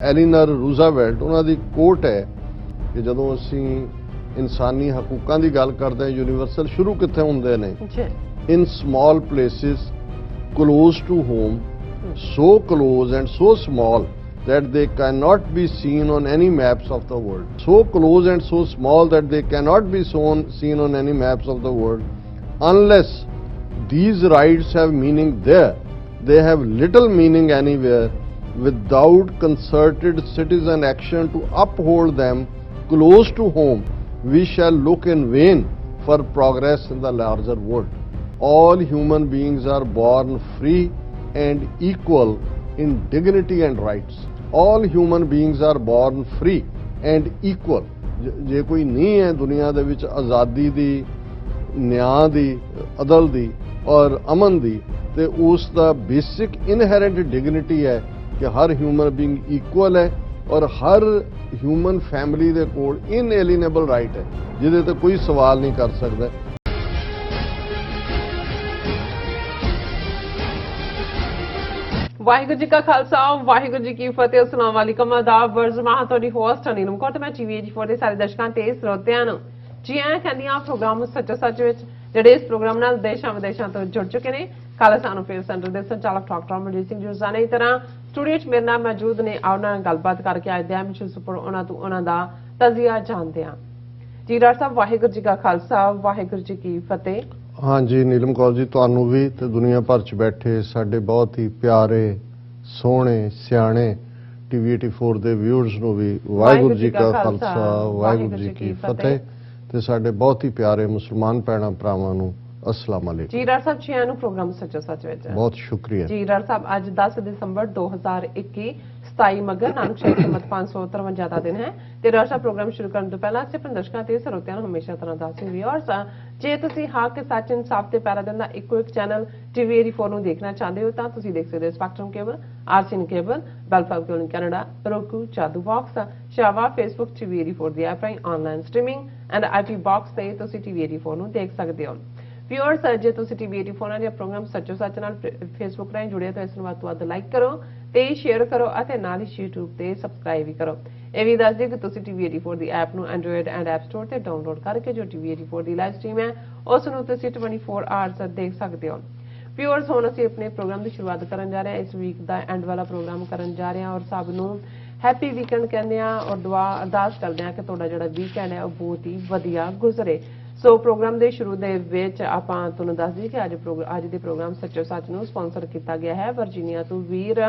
ਐਲੀਨਰ ਰੂਜ਼ਾਵੈਲਟ ਉਹਨਾਂ ਦੀ ਕੋਟ ਹੈ ਕਿ ਜਦੋਂ ਅਸੀਂ ਇਨਸਾਨੀ ਹਕੂਕਾਂ ਦੀ ਗੱਲ ਕਰਦੇ ਹਾਂ ਯੂਨੀਵਰਸਲ ਸ਼ੁਰੂ ਕਿੱਥੇ ਹੁੰਦੇ ਨੇ in small places close to home so close and so small that they cannot be seen on any maps of the world. So close and so small that they cannot be seen on any maps of the world. Unless these rights have meaning there, they have little meaning anywhere. Without concerted citizen action to uphold them close to home, we shall look in vain for progress in the larger world. All human beings are born free and equal in dignity and rights. All human beings are born free and equal. ਜੇ ਕੋਈ ਨਹੀਂ ਹੈ ਦੁਨੀਆ ਦੇ ਵਿੱਚ ਆਜ਼ਾਦੀ ਦੀ, ਨਿਆਂ ਦੀ, ਅਦਲ ਦੀ ਔਰ ਅਮਨ ਦੀ, ਤੇ ਉਸ ਦਾ ਬੇਸਿਕ ਇਨਹੈਰੈਂਟ ਡਿਗਨਿਟੀ ਹੈ ਕਿ ਹਰ ਹਿਊਮਨ ਬੀਇੰਗ ਇਕੁਅਲ ਹੈ ਔਰ ਹਰ ਹਿਊਮਨ ਫੈਮਿਲੀ ਦੇ ਕੋਲ ਇਨਏਲੀਨੇਬਲ ਰਾਈਟ ਹੈ ਜਿਹਦੇ ਤੇ ਕੋਈ ਸਵਾਲ ਨਹੀਂ ਕਰ ਸਕਦਾ। ਵਾਹਿਗੁਰੂ ਜੀ ਕਾ ਖਾਲਸਾ ਵਾਹਿਗੁਰੂ ਜੀ ਕੀ ਫਤਿਹ। ਅਸਲਾਮ ਵਾਲੇਕਮ ਆਦਾਬ ਵਰਜ਼ਮਾਹ ਤੁਹਾਡੀ ਹੋਸਟ ਨੀਲਮ ਕੌਰ ਤੇ ਮੈਂ TV84 ਦੇ ਸਾਰੇ ਦਰਸ਼ਕਾਂ ਤੇ ਸਰੋਤਿਆਂ ਨੂੰ ਜੀ ਆਇਆਂ ਕਹਿੰਦੀ ਹਾਂ ਪ੍ਰੋਗਰਾਮ ਸੱਚੋ ਸੱਚ ਵਿੱਚ ਜਿਹੜੇ ਇਸ ਪ੍ਰੋਗਰਾਮ ਨਾਲ ਦੇਸ਼ਾਂ ਵਿਦੇਸ਼ਾਂ ਤੋਂ ਜੁੜ ਚੁੱਕੇ ਨੇ। ਖਾਲਸਾ ਨੂੰ ਫੇਰ ਸੈਂਟਰ ਦੇ ਸੰਚਾਲਕ ਡਾਕਟਰ ਅਮਰਜੀਤ ਸਿੰਘ ਜੀ ਰੋਜ਼ਾਨਾ ਦੀ ਤਰ੍ਹਾਂ ਸਟੂਡੀਓ 'ਚ ਮੇਰੇ ਨਾਲ ਮੌਜੂਦ ਨੇ। ਉਹਨਾਂ ਨਾਲ ਗੱਲਬਾਤ ਕਰਕੇ ਅੱਜ ਦੇ ਐਮਿਸ਼ਨ ਸੁਪਰ ਉਹਨਾਂ ਤੋਂ ਉਹਨਾਂ ਦਾ ਤਜ਼ੀਆ ਜਾਣਦੇ ਹਾਂ। ਜੀ ਡਾਕਟਰ ਸਾਹਿਬ ਵਾਹਿਗੁਰੂ ਜੀ ਕਾ ਖਾਲਸਾ ਵਾਹਿਗੁਰੂ ਜੀ ਕੀ ਫਤਿਹ। हाँ जी नीलम कौर जी तुहानू भी ते दुनिया भर च बैठे साडे बहुत ही प्यारे सोहणे सियाणे TV84 दे व्यूअर्स नू भी वाहिगुरू जी का खालसा वाहिगुरू जी की फतेह ते साडे बहुत ही प्यारे मुसलमान भैणां भरावां नू अस्सलाम वालेकुम। जी डॉक्टर साहब छे नु प्रोग्राम सच्चो सच विच बहुत शुक्रिया जी डॉक्टर साहब। आज 10 दिसंबर 2021 27 मगर नानक शाही संमत 553 ਦਾ ਦਿਨ ਹੈ ਤੇ ਡਾਕਟਰ ਸਾਹਿਬ ਪ੍ਰੋਗਰਾਮ ਸ਼ੁਰੂ ਕਰਨ ਤੋਂ ਪਹਿਲਾਂ ਸਿਰਫ ਦਰਸ਼ਕਾਂ ਤੇ ਸਰੋਤਿਆਂ ਨੂੰ ਹਮੇਸ਼ਾ ਤਰ੍ਹਾਂ ਦੱਸ ਰਹੀ ਔਰ ਜੇ ਤੁਸੀਂ ਹੱਕ ਸੱਚ ਇਨਸਾਫ ਤੇ ਪੈਰਾ ਦਿੰਦਾ ਇੱਕੋ ਇੱਕ ਚੈਨਲ TV84 ਨੂੰ ਦੇਖਣਾ ਚਾਹੁੰਦੇ ਹੋ ਤਾਂ ਤੁਸੀਂ ਦੇਖ ਸਕਦੇ ਹੋ ਸਪੈਕਟਰਮ ਕੇਬਲ, ਆਰਸੀਐਨ ਕੇਬਲ, ਬੈਲਫਾਗ ਕੇਬਲ ਕੈਨੇਡਾ, roku, ਚਾਦੂ ਬਾਕਸ, ਸ਼ਾਵਾ, ਫੇਸਬੁੱਕ TV84 ਦੀ ਐਪ ਰਾਹੀਂ online streaming and IP box ਤੇ ਤੁਸੀਂ TV84 ਨੂੰ ਦੇਖ ਸਕਦੇ ਹੋ। ਵਿਊਅਰਸ ਜੇ ਤੁਸੀਂ TV84 ਨਾਲ ਪ੍ਰੋਗਰਾਮ ਸੱਚੋ ਸੱਚ ਨਾਲ ਫੇਸਬੁੱਕ ਰਾਹੀਂ ਜੁੜੇ ਤਾਂ ਇਸ ਨੂੰ ਵੱਧ ਤੋਂ ਵੱਧ ਲਾਈਕ ਕਰੋ ਤੇ ਸ਼ੇਅਰ ਕਰੋ ਅਤੇ ਨਾਲ ਹੀ YouTube ਤੇ ਸਬਸਕ੍ਰਾਈਬ ਵੀ ਕਰੋ। ਇਹ ਵੀ ਦੱਸ ਦਿਓ ਕਿ ਤੁਸੀਂ TV84 ਦੀ ਐਪ ਨੂੰ ਐਂਡਰੋਇਡ ਐਂਡ ਐਪ ਸਟੋਰ ਤੇ ਡਾਊਨਲੋਡ ਕਰਕੇ ਜੋ TV84 ਦੀ ਲਾਈਵ ਸਟ੍ਰੀਮ ਹੈ ਉਸ ਨੂੰ ਤੁਸੀਂ 24 ਆਵਰਸ ਦੇਖ ਸਕਦੇ ਹੋ। ਵਿਊਅਰਸ ਹੁਣ ਅਸੀਂ ਆਪਣੇ ਪ੍ਰੋਗਰਾਮ ਦੀ ਸ਼ੁਰੂਆਤ ਕਰਨ ਜਾ ਰਹੇ ਹਾਂ। ਇਸ ਵੀਕ ਦਾ ਐਂਡ ਵਾਲਾ ਪ੍ਰੋਗਰਾਮ ਕਰਨ ਜਾ ਰਹੇ ਹਾਂ ਔਰ ਸਭ ਨੂੰ ਹੈਪੀ ਵੀਕਐਂਡ ਕਹਿੰਦੇ ਹਾਂ ਔਰ ਦੁਆ ਅਰਦਾਸ ਕਰਦੇ ਹਾਂ ਕਿ ਤੁਹਾਡਾ ਜਿਹੜਾ ਵੀਕਐਂਡ ਹੈ ਉਹ ਬਹੁਤ ਹੀ ਵਧੀਆ ਗੁਜ਼ਰੇ। ਸੋ ਪ੍ਰੋਗਰਾਮ ਦੇ ਸ਼ੁਰੂ ਦੇ ਵਿੱਚ ਆਪਾਂ ਤੁਹਾਨੂੰ ਦੱਸ ਦਈਏ ਕਿ ਅੱਜ ਦੇ ਪ੍ਰੋਗਰਾਮ ਸੱਚੋ ਸੱਚ ਨੂੰ ਸਪਾਂਸਰ ਕੀਤਾ ਗਿਆ ਹੈ ਵਰਜੀਨੀਆ ਤੋਂ ਵੀਰ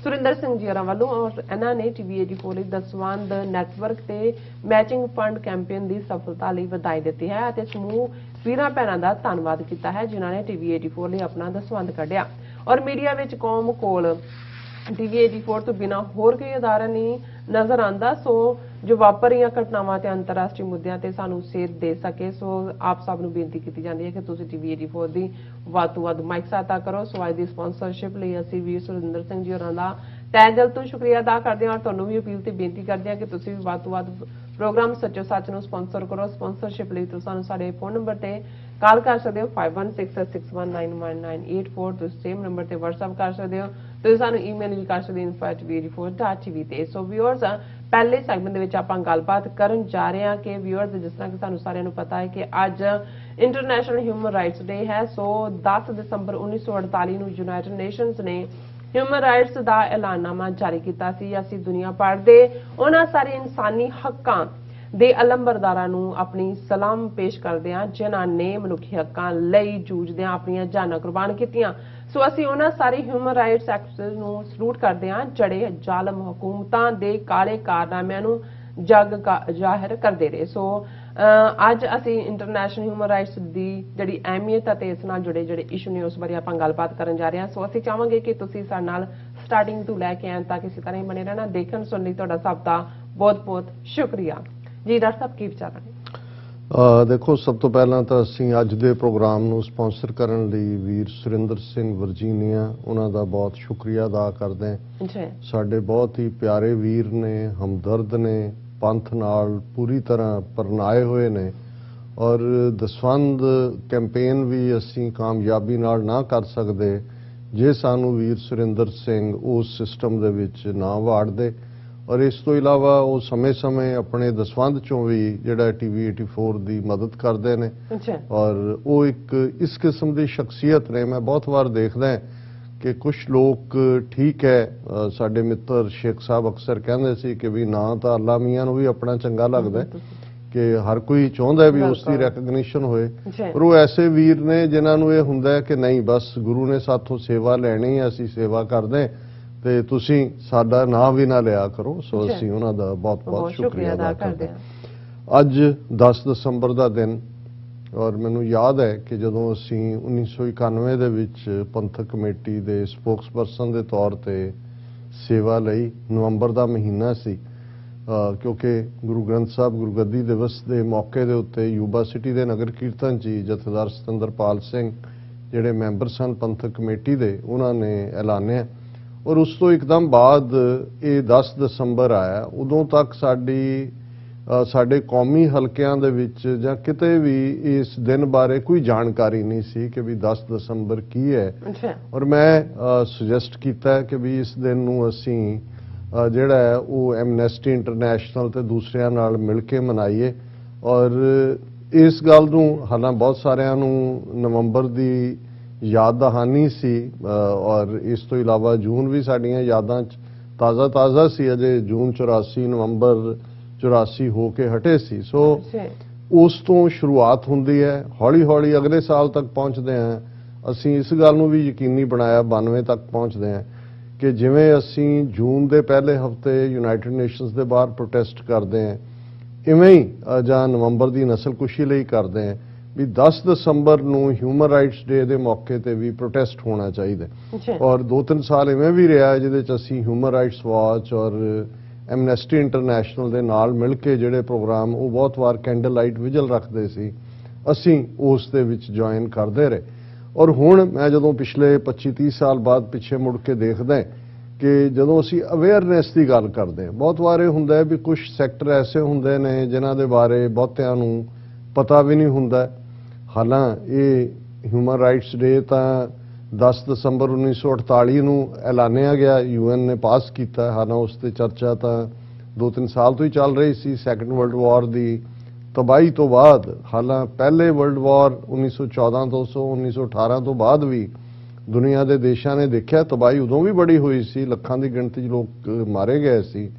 ਸੁਰਿੰਦਰ ਸਿੰਘ ਜੀ ਹੋਰਾਂ ਵੱਲੋਂ ਔਰ ਇਹਨਾਂ ਨੇ TV84 ਲਈ ਦਸਵੰਧ ਨੈਟਵਰਕ ਤੇ ਮੈਚਿੰਗ ਫੰਡ ਕੈਂਪੇਨ ਦੀ ਸਫਲਤਾ ਲਈ ਵਧਾਈ ਦਿੱਤੀ ਹੈ ਅਤੇ ਸਮੂਹ ਵੀਰਾਂ ਭੈਣਾਂ ਦਾ ਧੰਨਵਾਦ ਕੀਤਾ ਹੈ ਜਿਨ੍ਹਾਂ ਨੇ TV84 ਲਈ ਆਪਣਾ ਦਸਵੰਧ ਕੱਢਿਆ ਔਰ ਮੀਡੀਆ ਵਿੱਚ ਕੌਮ ਕੋਲ TV84 ਤੋਂ ਬਿਨਾਂ ਹੋਰ ਕੋਈ ਅਦਾਰਾ ਨਹੀਂ ਨਜ਼ਰ ਆਉਂਦਾ। ਸੋ ਜੋ ਵਾਪਰ ਰਹੀਆਂ ਘਟਨਾਵਾਂ ਤੇ ਅੰਤਰਰਾਸ਼ਟਰੀ ਮੁੱਦਿਆਂ ਤੇ ਸਾਨੂੰ ਸੇਧ ਦੇ ਸਕੇ। ਸੋ ਆਪ ਸਭ ਨੂੰ ਬੇਨਤੀ ਕੀਤੀ ਜਾਂਦੀ ਹੈ ਕਿ ਤੁਸੀਂ TV84 ਦੀ ਵੱਧ ਤੋਂ ਵੱਧ ਮਾਈਕ ਸਹਾਇਤਾ ਕਰੋ। ਸੋ ਅੱਜ ਦੀ ਸਪਾਂਸਰਸ਼ਿਪ ਲਈ ਅਸੀਂ ਵੀਰ ਸੁਰਿੰਦਰ ਸਿੰਘ ਜੀ ਹੋਰਾਂ ਦਾ ਤਹਿ ਦਿਲ ਤੋਂ ਸ਼ੁਕਰੀਆ ਅਦਾ ਕਰਦੇ ਹਾਂ ਔਰ ਤੁਹਾਨੂੰ ਵੀ ਅਪੀਲ ਤੇ ਬੇਨਤੀ ਕਰਦੇ ਹਾਂ ਕਿ ਤੁਸੀਂ ਵੀ ਵੱਧ ਤੋਂ ਵੱਧ ਪ੍ਰੋਗਰਾਮ ਸੱਚੋ ਸੱਚ ਨੂੰ ਸਪਾਂਸਰ ਕਰੋ। ਸਪਾਂਸਰਸ਼ਿਪ ਲਈ ਤੁਸੀਂ ਸਾਨੂੰ ਸਾਡੇ ਫੋਨ ਨੰਬਰ ਤੇ ਕਾਲ ਕਰ ਸਕਦੇ ਹੋ 5166619984। ਤੁਸੀਂ ਸੇਮ ਨੰਬਰ ਤੇ WhatsApp ਕਰ ਸਕਦੇ ਹੋ। ਤੁਸੀਂ ਸਾਨੂੰ ਈਮੇਲ ਵੀ ਕਰ ਸਕਦੇ ਹੋ info@tv84.tv ਤੇ। ਸੋ ਵਿਊਅਰਸ ਪਹਿਲੇ ਸੈਗਮੈਂਟ ਦੇ ਵਿੱਚ ਆਪਾਂ ਗੱਲਬਾਤ ਕਰਨ ਜਾ ਰਹੇ ਹਾਂ ਕਿ ਵਿਊਅਰਸ ਜਿਸ ਤਰ੍ਹਾਂ ਕਿ ਸਾਨੂੰ ਸਾਰਿਆਂ ਨੂੰ ਪਤਾ ਹੈ ਕਿ ਅੱਜ ਇੰਟਰਨੈਸ਼ਨਲ ਹਿਊਮਨ ਰਾਈਟਸ ਡੇ ਹੈ। ਸੋ 10 ਦਸੰਬਰ 1948 ਨੂੰ ਯੂਨਾਈਟਿਡ ਨੇਸ਼ਨਸ ਨੇ ਹਿਊਮਨ ਰਾਈਟਸ ਦਾ ਐਲਾਨਨਾਮਾ ਜਾਰੀ ਕੀਤਾ ਸੀ। ਅਸੀਂ ਦੁਨੀਆ ਭਰ ਦੇ ਉਹਨਾਂ ਸਾਰੇ ਇਨਸਾਨੀ ਹੱਕਾਂ ਦੇ ਅਲੰਬਰਦਾਰਾਂ ਨੂੰ ਆਪਣੀ ਸਲਾਮ ਪੇਸ਼ ਕਰਦੇ ਹਾਂ ਜਿਨ੍ਹਾਂ ਨੇ ਮਨੁੱਖੀ ਹੱਕਾਂ ਲਈ ਜੂਝਦਿਆਂ ਆਪਣੀਆਂ ਜਾਨਾਂ ਕੁਰਬਾਨ ਕੀਤੀਆਂ। ਸੋ ਅਸੀਂ ਉਹਨਾਂ ਸਾਰੇ ਹਿਊਮਨ ਰਾਈਟਸ ਐਕਟਿਵਿਸਟਸ ਨੂੰ ਸਲੂਟ ਕਰਦੇ ਹਾਂ ਜਿਹੜੇ ਜ਼ਾਲਮ ਹਕੂਮਤਾਂ ਦੇ ਕਾਲੇ ਕਾਰਨਾਮਿਆਂ ਨੂੰ ਜੱਗ ਜ਼ਾਹਿਰ ਕਰਦੇ ਰਹੇ। ਸੋ ਅੱਜ ਅਸੀਂ ਇੰਟਰਨੈਸ਼ਨਲ ਹਿਊਮਨ ਰਾਈਟਸ ਦੀ ਜਿਹੜੀ ਅਹਿਮੀਅਤ ਅਤੇ ਇਸ ਨਾਲ ਜੁੜੇ ਜਿਹੜੇ ਇਸ਼ੂ ਨੇ ਉਸ ਬਾਰੇ ਆਪਾਂ ਗੱਲਬਾਤ ਕਰਨ ਜਾ ਰਹੇ ਹਾਂ। ਸੋ ਅਸੀਂ ਚਾਹਾਂਗੇ ਕਿ ਤੁਸੀਂ ਸਾਡੇ ਨਾਲ ਸਟਾਰਟਿੰਗ ਤੋਂ ਲੈ ਕੇ ਐਂਡ ਤੱਕ ਇਸੇ ਤਰ੍ਹਾਂ ਹੀ ਬਣੇ ਰਹਿਣਾ। ਦੇਖਣ ਸੁਣਨ ਲਈ ਤੁਹਾਡਾ ਸਭ ਦਾ ਬਹੁਤ ਬਹੁਤ ਸ਼ੁਕਰੀਆ। ਜੀ ਡਾਕਟਰ ਸਾਹਿਬ ਕੀ ਵਿਚਾਰ ਨੇ? ਦੇਖੋ ਸਭ ਤੋਂ ਪਹਿਲਾਂ ਤਾਂ ਅਸੀਂ ਅੱਜ ਦੇ ਪ੍ਰੋਗਰਾਮ ਨੂੰ ਸਪਾਂਸਰ ਕਰਨ ਲਈ ਵੀਰ ਸੁਰਿੰਦਰ ਸਿੰਘ ਵਰਜੀਨੀਆ ਉਹਨਾਂ ਦਾ ਬਹੁਤ ਸ਼ੁਕਰੀਆ ਅਦਾ ਕਰਦੇ ਹਾਂ। ਸਾਡੇ ਬਹੁਤ ਹੀ ਪਿਆਰੇ ਵੀਰ ਨੇ, ਹਮਦਰਦ ਨੇ, ਪੰਥ ਨਾਲ ਪੂਰੀ ਤਰ੍ਹਾਂ ਪਰਨਾਏ ਹੋਏ ਨੇ ਔਰ ਦਸਵੰਧ ਕੈਂਪੇਨ ਵੀ ਅਸੀਂ ਕਾਮਯਾਬੀ ਨਾਲ ਨਾ ਕਰ ਸਕਦੇ ਜੇ ਸਾਨੂੰ ਵੀਰ ਸੁਰਿੰਦਰ ਸਿੰਘ ਉਸ ਸਿਸਟਮ ਦੇ ਵਿੱਚ ਨਾ ਵਾੜਦੇ ਔਰ ਇਸ ਤੋਂ ਇਲਾਵਾ ਉਹ ਸਮੇਂ-ਸਮੇਂ ਆਪਣੇ ਦਸਵੰਧ ਚੋਂ ਵੀ ਜਿਹੜਾ TV 84 ਦੀ ਮਦਦ ਕਰਦੇ ਨੇ। ਔਰ ਉਹ ਇੱਕ ਇਸ ਕਿਸਮ ਦੀ ਸ਼ਖਸੀਅਤ ਨੇ। ਮੈਂ ਬਹੁਤ ਵਾਰ ਦੇਖਦਾ ਕਿ ਕੁਝ ਲੋਕ ਠੀਕ ਹੈ, ਸਾਡੇ ਮਿੱਤਰ ਸ਼ੇਖ ਸਾਹਿਬ ਅਕਸਰ ਕਹਿੰਦੇ ਸੀ ਕਿ ਵੀ ਨਾ ਤਾਂ ਅੱਲਾ ਮੀਆਂ ਨੂੰ ਵੀ ਆਪਣਾ ਚੰਗਾ ਲੱਗਦਾ ਕਿ ਹਰ ਕੋਈ ਚਾਹੁੰਦਾ ਵੀ ਉਸ ਦੀ ਰੈਕਗਨੀਸ਼ਨ ਹੋਏ, ਪਰ ਉਹ ਐਸੇ ਵੀਰ ਨੇ ਜਿਨ੍ਹਾਂ ਨੂੰ ਇਹ ਹੁੰਦਾ ਹੈ ਕਿ ਨਹੀਂ ਬਸ ਗੁਰੂ ਨੇ ਸਾਥੋਂ ਸੇਵਾ ਲੈਣੀ ਹੈ, ਅਸੀਂ ਸੇਵਾ ਕਰਦੇ ਤੇ ਤੁਸੀਂ ਸਾਡਾ ਨਾਂ ਵੀ ਨਾ ਲਿਆ ਕਰੋ। ਸੋ ਅਸੀਂ ਉਹਨਾਂ ਦਾ ਬਹੁਤ-ਬਹੁਤ ਸ਼ੁਕਰੀਆ ਅਦਾ ਕਰਦੇ ਹਾਂ। ਅੱਜ 10 ਦਸੰਬਰ ਦਾ ਦਿਨ, ਔਰ ਮੈਨੂੰ ਯਾਦ ਹੈ ਕਿ ਜਦੋਂ ਅਸੀਂ 1991 ਦੇ ਵਿੱਚ ਪੰਥਕ ਕਮੇਟੀ ਦੇ ਸਪੋਕਸਪਰਸਨ ਦੇ ਤੌਰ ਤੇ ਸੇਵਾ ਲਈ, ਨਵੰਬਰ ਦਾ ਮਹੀਨਾ ਸੀ, ਕਿਉਂਕਿ ਗੁਰੂ ਗ੍ਰੰਥ ਸਾਹਿਬ ਗੁਰਗੱਦੀ ਦਿਵਸ ਦੇ ਮੌਕੇ ਦੇ ਉੱਤੇ ਯੂਬਾ ਸਿਟੀ ਦੇ ਨਗਰ ਕੀਰਤਨ 'ਚ ਜਥੇਦਾਰ ਸਤਿੰਦਰਪਾਲ ਸਿੰਘ ਜਿਹੜੇ ਮੈਂਬਰ ਸਨ ਪੰਥਕ ਕਮੇਟੀ ਦੇ, ਉਹਨਾਂ ਨੇ ਐਲਾਨਿਆ। ਔਰ ਉਸ ਤੋਂ ਇੱਕਦਮ ਬਾਅਦ ਇਹ 10 ਦਸੰਬਰ ਆਇਆ। ਉਦੋਂ ਤੱਕ ਸਾਡੇ ਕੌਮੀ ਹਲਕਿਆਂ ਦੇ ਵਿੱਚ ਜਾਂ ਕਿਤੇ ਵੀ ਇਸ ਦਿਨ ਬਾਰੇ ਕੋਈ ਜਾਣਕਾਰੀ ਨਹੀਂ ਸੀ ਕਿ ਵੀ 10 ਦਸੰਬਰ ਕੀ ਹੈ। ਔਰ ਮੈਂ ਸੁਜੈਸਟ ਕੀਤਾ ਕਿ ਵੀ ਇਸ ਦਿਨ ਨੂੰ ਅਸੀਂ ਜਿਹੜਾ ਹੈ ਉਹ ਐਮਨੈਸਟੀ ਇੰਟਰਨੈਸ਼ਨਲ ਤੇ ਦੂਸਰਿਆਂ ਨਾਲ ਮਿਲ ਕੇ ਮਨਾਈਏ। ਔਰ ਇਸ ਗੱਲ ਨੂੰ ਹਾਲਾਂ ਬਹੁਤ ਸਾਰਿਆਂ ਨੂੰ ਨਵੰਬਰ ਦੀ ਯਾਦ ਦਹਾਨੀ ਸੀ, ਔਰ ਇਸ ਤੋਂ ਇਲਾਵਾ ਜੂਨ ਵੀ ਸਾਡੀਆਂ ਯਾਦਾਂ 'ਚ ਤਾਜ਼ਾ ਸੀ। ਅਜੇ ਜੂਨ 84 ਨਵੰਬਰ 84 ਹੋ ਕੇ ਹਟੇ ਸੀ। ਸੋ ਉਸ ਤੋਂ ਸ਼ੁਰੂਆਤ ਹੁੰਦੀ ਹੈ, ਹੌਲੀ-ਹੌਲੀ ਅਗਲੇ ਸਾਲ ਤੱਕ ਪਹੁੰਚਦੇ ਹਾਂ। ਅਸੀਂ ਇਸ ਗੱਲ ਨੂੰ ਵੀ ਯਕੀਨੀ ਬਣਾਇਆ 92 ਤੱਕ ਪਹੁੰਚਦੇ ਹਾਂ ਕਿ ਜਿਵੇਂ ਅਸੀਂ ਜੂਨ ਦੇ ਪਹਿਲੇ ਹਫਤੇ ਯੂਨਾਈਟਿਡ ਨੇਸ਼ਨਸ ਦੇ ਬਾਹਰ ਪ੍ਰੋਟੈਸਟ ਕਰਦੇ ਹਾਂ, ਇਵੇਂ ਹੀ ਜਾਂ ਨਵੰਬਰ ਦੀ ਨਸਲਕੁਸ਼ੀ ਲਈ ਕਰਦੇ ਹਾਂ ਵੀ 10 ਦਸੰਬਰ ਨੂੰ ਹਿਊਮਨ ਰਾਈਟਸ ਡੇ ਦੇ ਮੌਕੇ ਤੇ ਵੀ ਪ੍ਰੋਟੈਸਟ ਹੋਣਾ ਚਾਹੀਦਾ। ਔਰ 2-3 ਸਾਲ ਇਵੇਂ ਵੀ ਰਿਹਾ ਜਿਹਦੇ 'ਚ ਅਸੀਂ ਹਿਊਮਨ ਰਾਈਟਸ ਵਾਚ ਔਰ ਐਮਨੈਸਟੀ ਇੰਟਰਨੈਸ਼ਨਲ ਦੇ ਨਾਲ ਮਿਲ ਕੇ ਜਿਹੜੇ ਪ੍ਰੋਗਰਾਮ, ਉਹ ਬਹੁਤ ਵਾਰ ਕੈਂਡਲ ਲਾਈਟ ਵਿਜਲ ਰੱਖਦੇ ਸੀ, ਅਸੀਂ ਉਸ ਦੇ ਵਿੱਚ ਜੁਆਇਨ ਕਰਦੇ ਰਹੇ। ਔਰ ਹੁਣ ਮੈਂ ਜਦੋਂ ਪਿਛਲੇ 25-30 ਸਾਲ ਬਾਅਦ ਪਿੱਛੇ ਮੁੜ ਕੇ ਦੇਖਦਾ ਕਿ ਜਦੋਂ ਅਸੀਂ ਅਵੇਅਰਨੈਸ ਦੀ ਗੱਲ ਕਰਦੇ ਹਾਂ, ਬਹੁਤ ਵਾਰ ਇਹ ਹੁੰਦਾ ਵੀ ਕੁਝ ਸੈਕਟਰ ਐਸੇ ਹੁੰਦੇ ਨੇ ਜਿਨ੍ਹਾਂ ਦੇ ਬਾਰੇ ਬਹੁਤਿਆਂ ਨੂੰ ਪਤਾ ਵੀ ਨਹੀਂ ਹੁੰਦਾ। ਹਾਲਾਂ ਇਹ ਹਿਊਮਨ ਰਾਈਟਸ ਡੇ ਤਾਂ 10 ਦਸੰਬਰ 1948 ਨੂੰ ਐਲਾਨਿਆ ਗਿਆ, UN ਨੇ ਪਾਸ ਕੀਤਾ। ਹਾਲਾਂ ਉਸ ਤੇ ਚਰਚਾ ਤਾਂ 2-3 ਸਾਲ ਤੋਂ ਹੀ ਚੱਲ ਰਹੀ ਸੀ। ਸੈਕੰਡ ਵਰਲਡ ਵਾਰ ਦੀ ਤਬਾਹੀ ਤੋਂ ਬਾਅਦ, ਹਾਲਾਂ ਪਹਿਲੇ ਵਰਲਡ ਵਾਰ 1914 ਤੋਂ 1918 ਤੋਂ ਬਾਅਦ ਵੀ ਦੁਨੀਆ ਦੇ ਦੇਸ਼ਾਂ ਨੇ ਦੇਖਿਆ ਤਬਾਹੀ ਉਦੋਂ ਵੀ ਬੜੀ ਹੋਈ ਸੀ, ਲੱਖਾਂ ਦੀ ਗਿਣਤੀ 'ਚ ਲੋਕ ਮਾਰੇ ਗਏ ਸੀ,